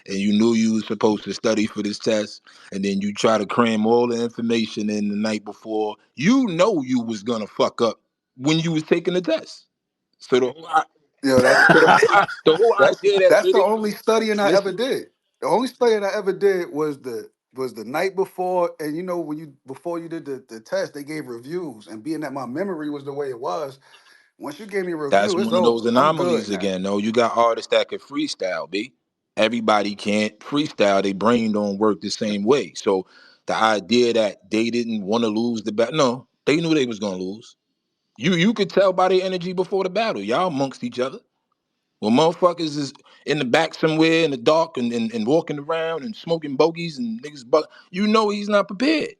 and you knew you was supposed to study for this test, and then you try to cram all the information in the night before. You know you was gonna fuck up when you was taking the test. So yo, that's the whole that's idea that that's the nigga, only studying I ever listen, did. The only studying I ever did was the night before, and you know when you before you did the test, they gave reviews, and being that my memory was the way it was, once you gave me a that's review, it's one of those over. I'm good anomalies now. again. No, you got artists that can freestyle, B. Everybody can't freestyle. Their brain don't work the same way. So the idea that they didn't want to lose the battle, no, they knew they was gonna lose. You could tell by their energy before the battle. Y'all amongst each other. When motherfuckers is in the back somewhere in the dark and walking around and smoking bogeys and niggas, but you know he's not prepared.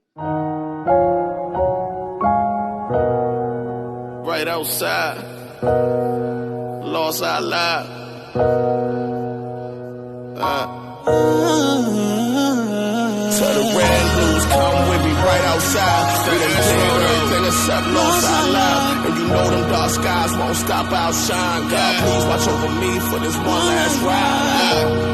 Right outside, lost our lives. Tell the red news, come with me right outside. We done did everything except lost our lives. And you know them dark skies won't stop our shine. God, please watch over me for this one last ride.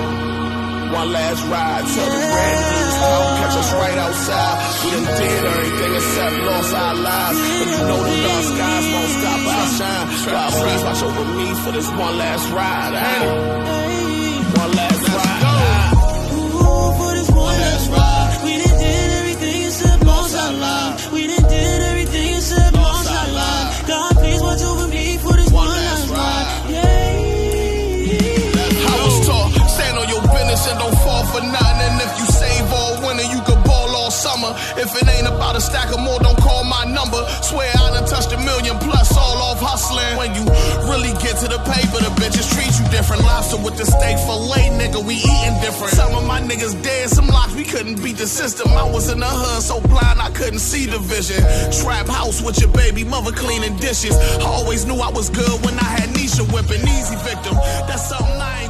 One last ride. Tell the red news, come catch us right outside. We done did everything except lost our lives. And you know them dark skies won't stop our shine. God, please watch over me for this one last ride. One last ride. For this one last ride, we done did everything except lost our lives. We done did everything except lost our lives. God, please watch over me for this one last ride. Yeah. I was taught, stand on your business and don't fall for nothing. And if you save all winter, you could ball all summer. If it ain't about a stack of more, don't call my number. Swear I done touched a million plus, all off hustling. When you really get to the paper, the bitches treat you different. Lobster with the steak fillet, nigga, we eating different. Some of my niggas dead, some locks, we couldn't beat the system. I was in the hood so blind I couldn't see the vision. Trap house with your baby mother cleaning dishes. I always knew I was good when I had Nisha whipping. Easy victim, that's something I ain't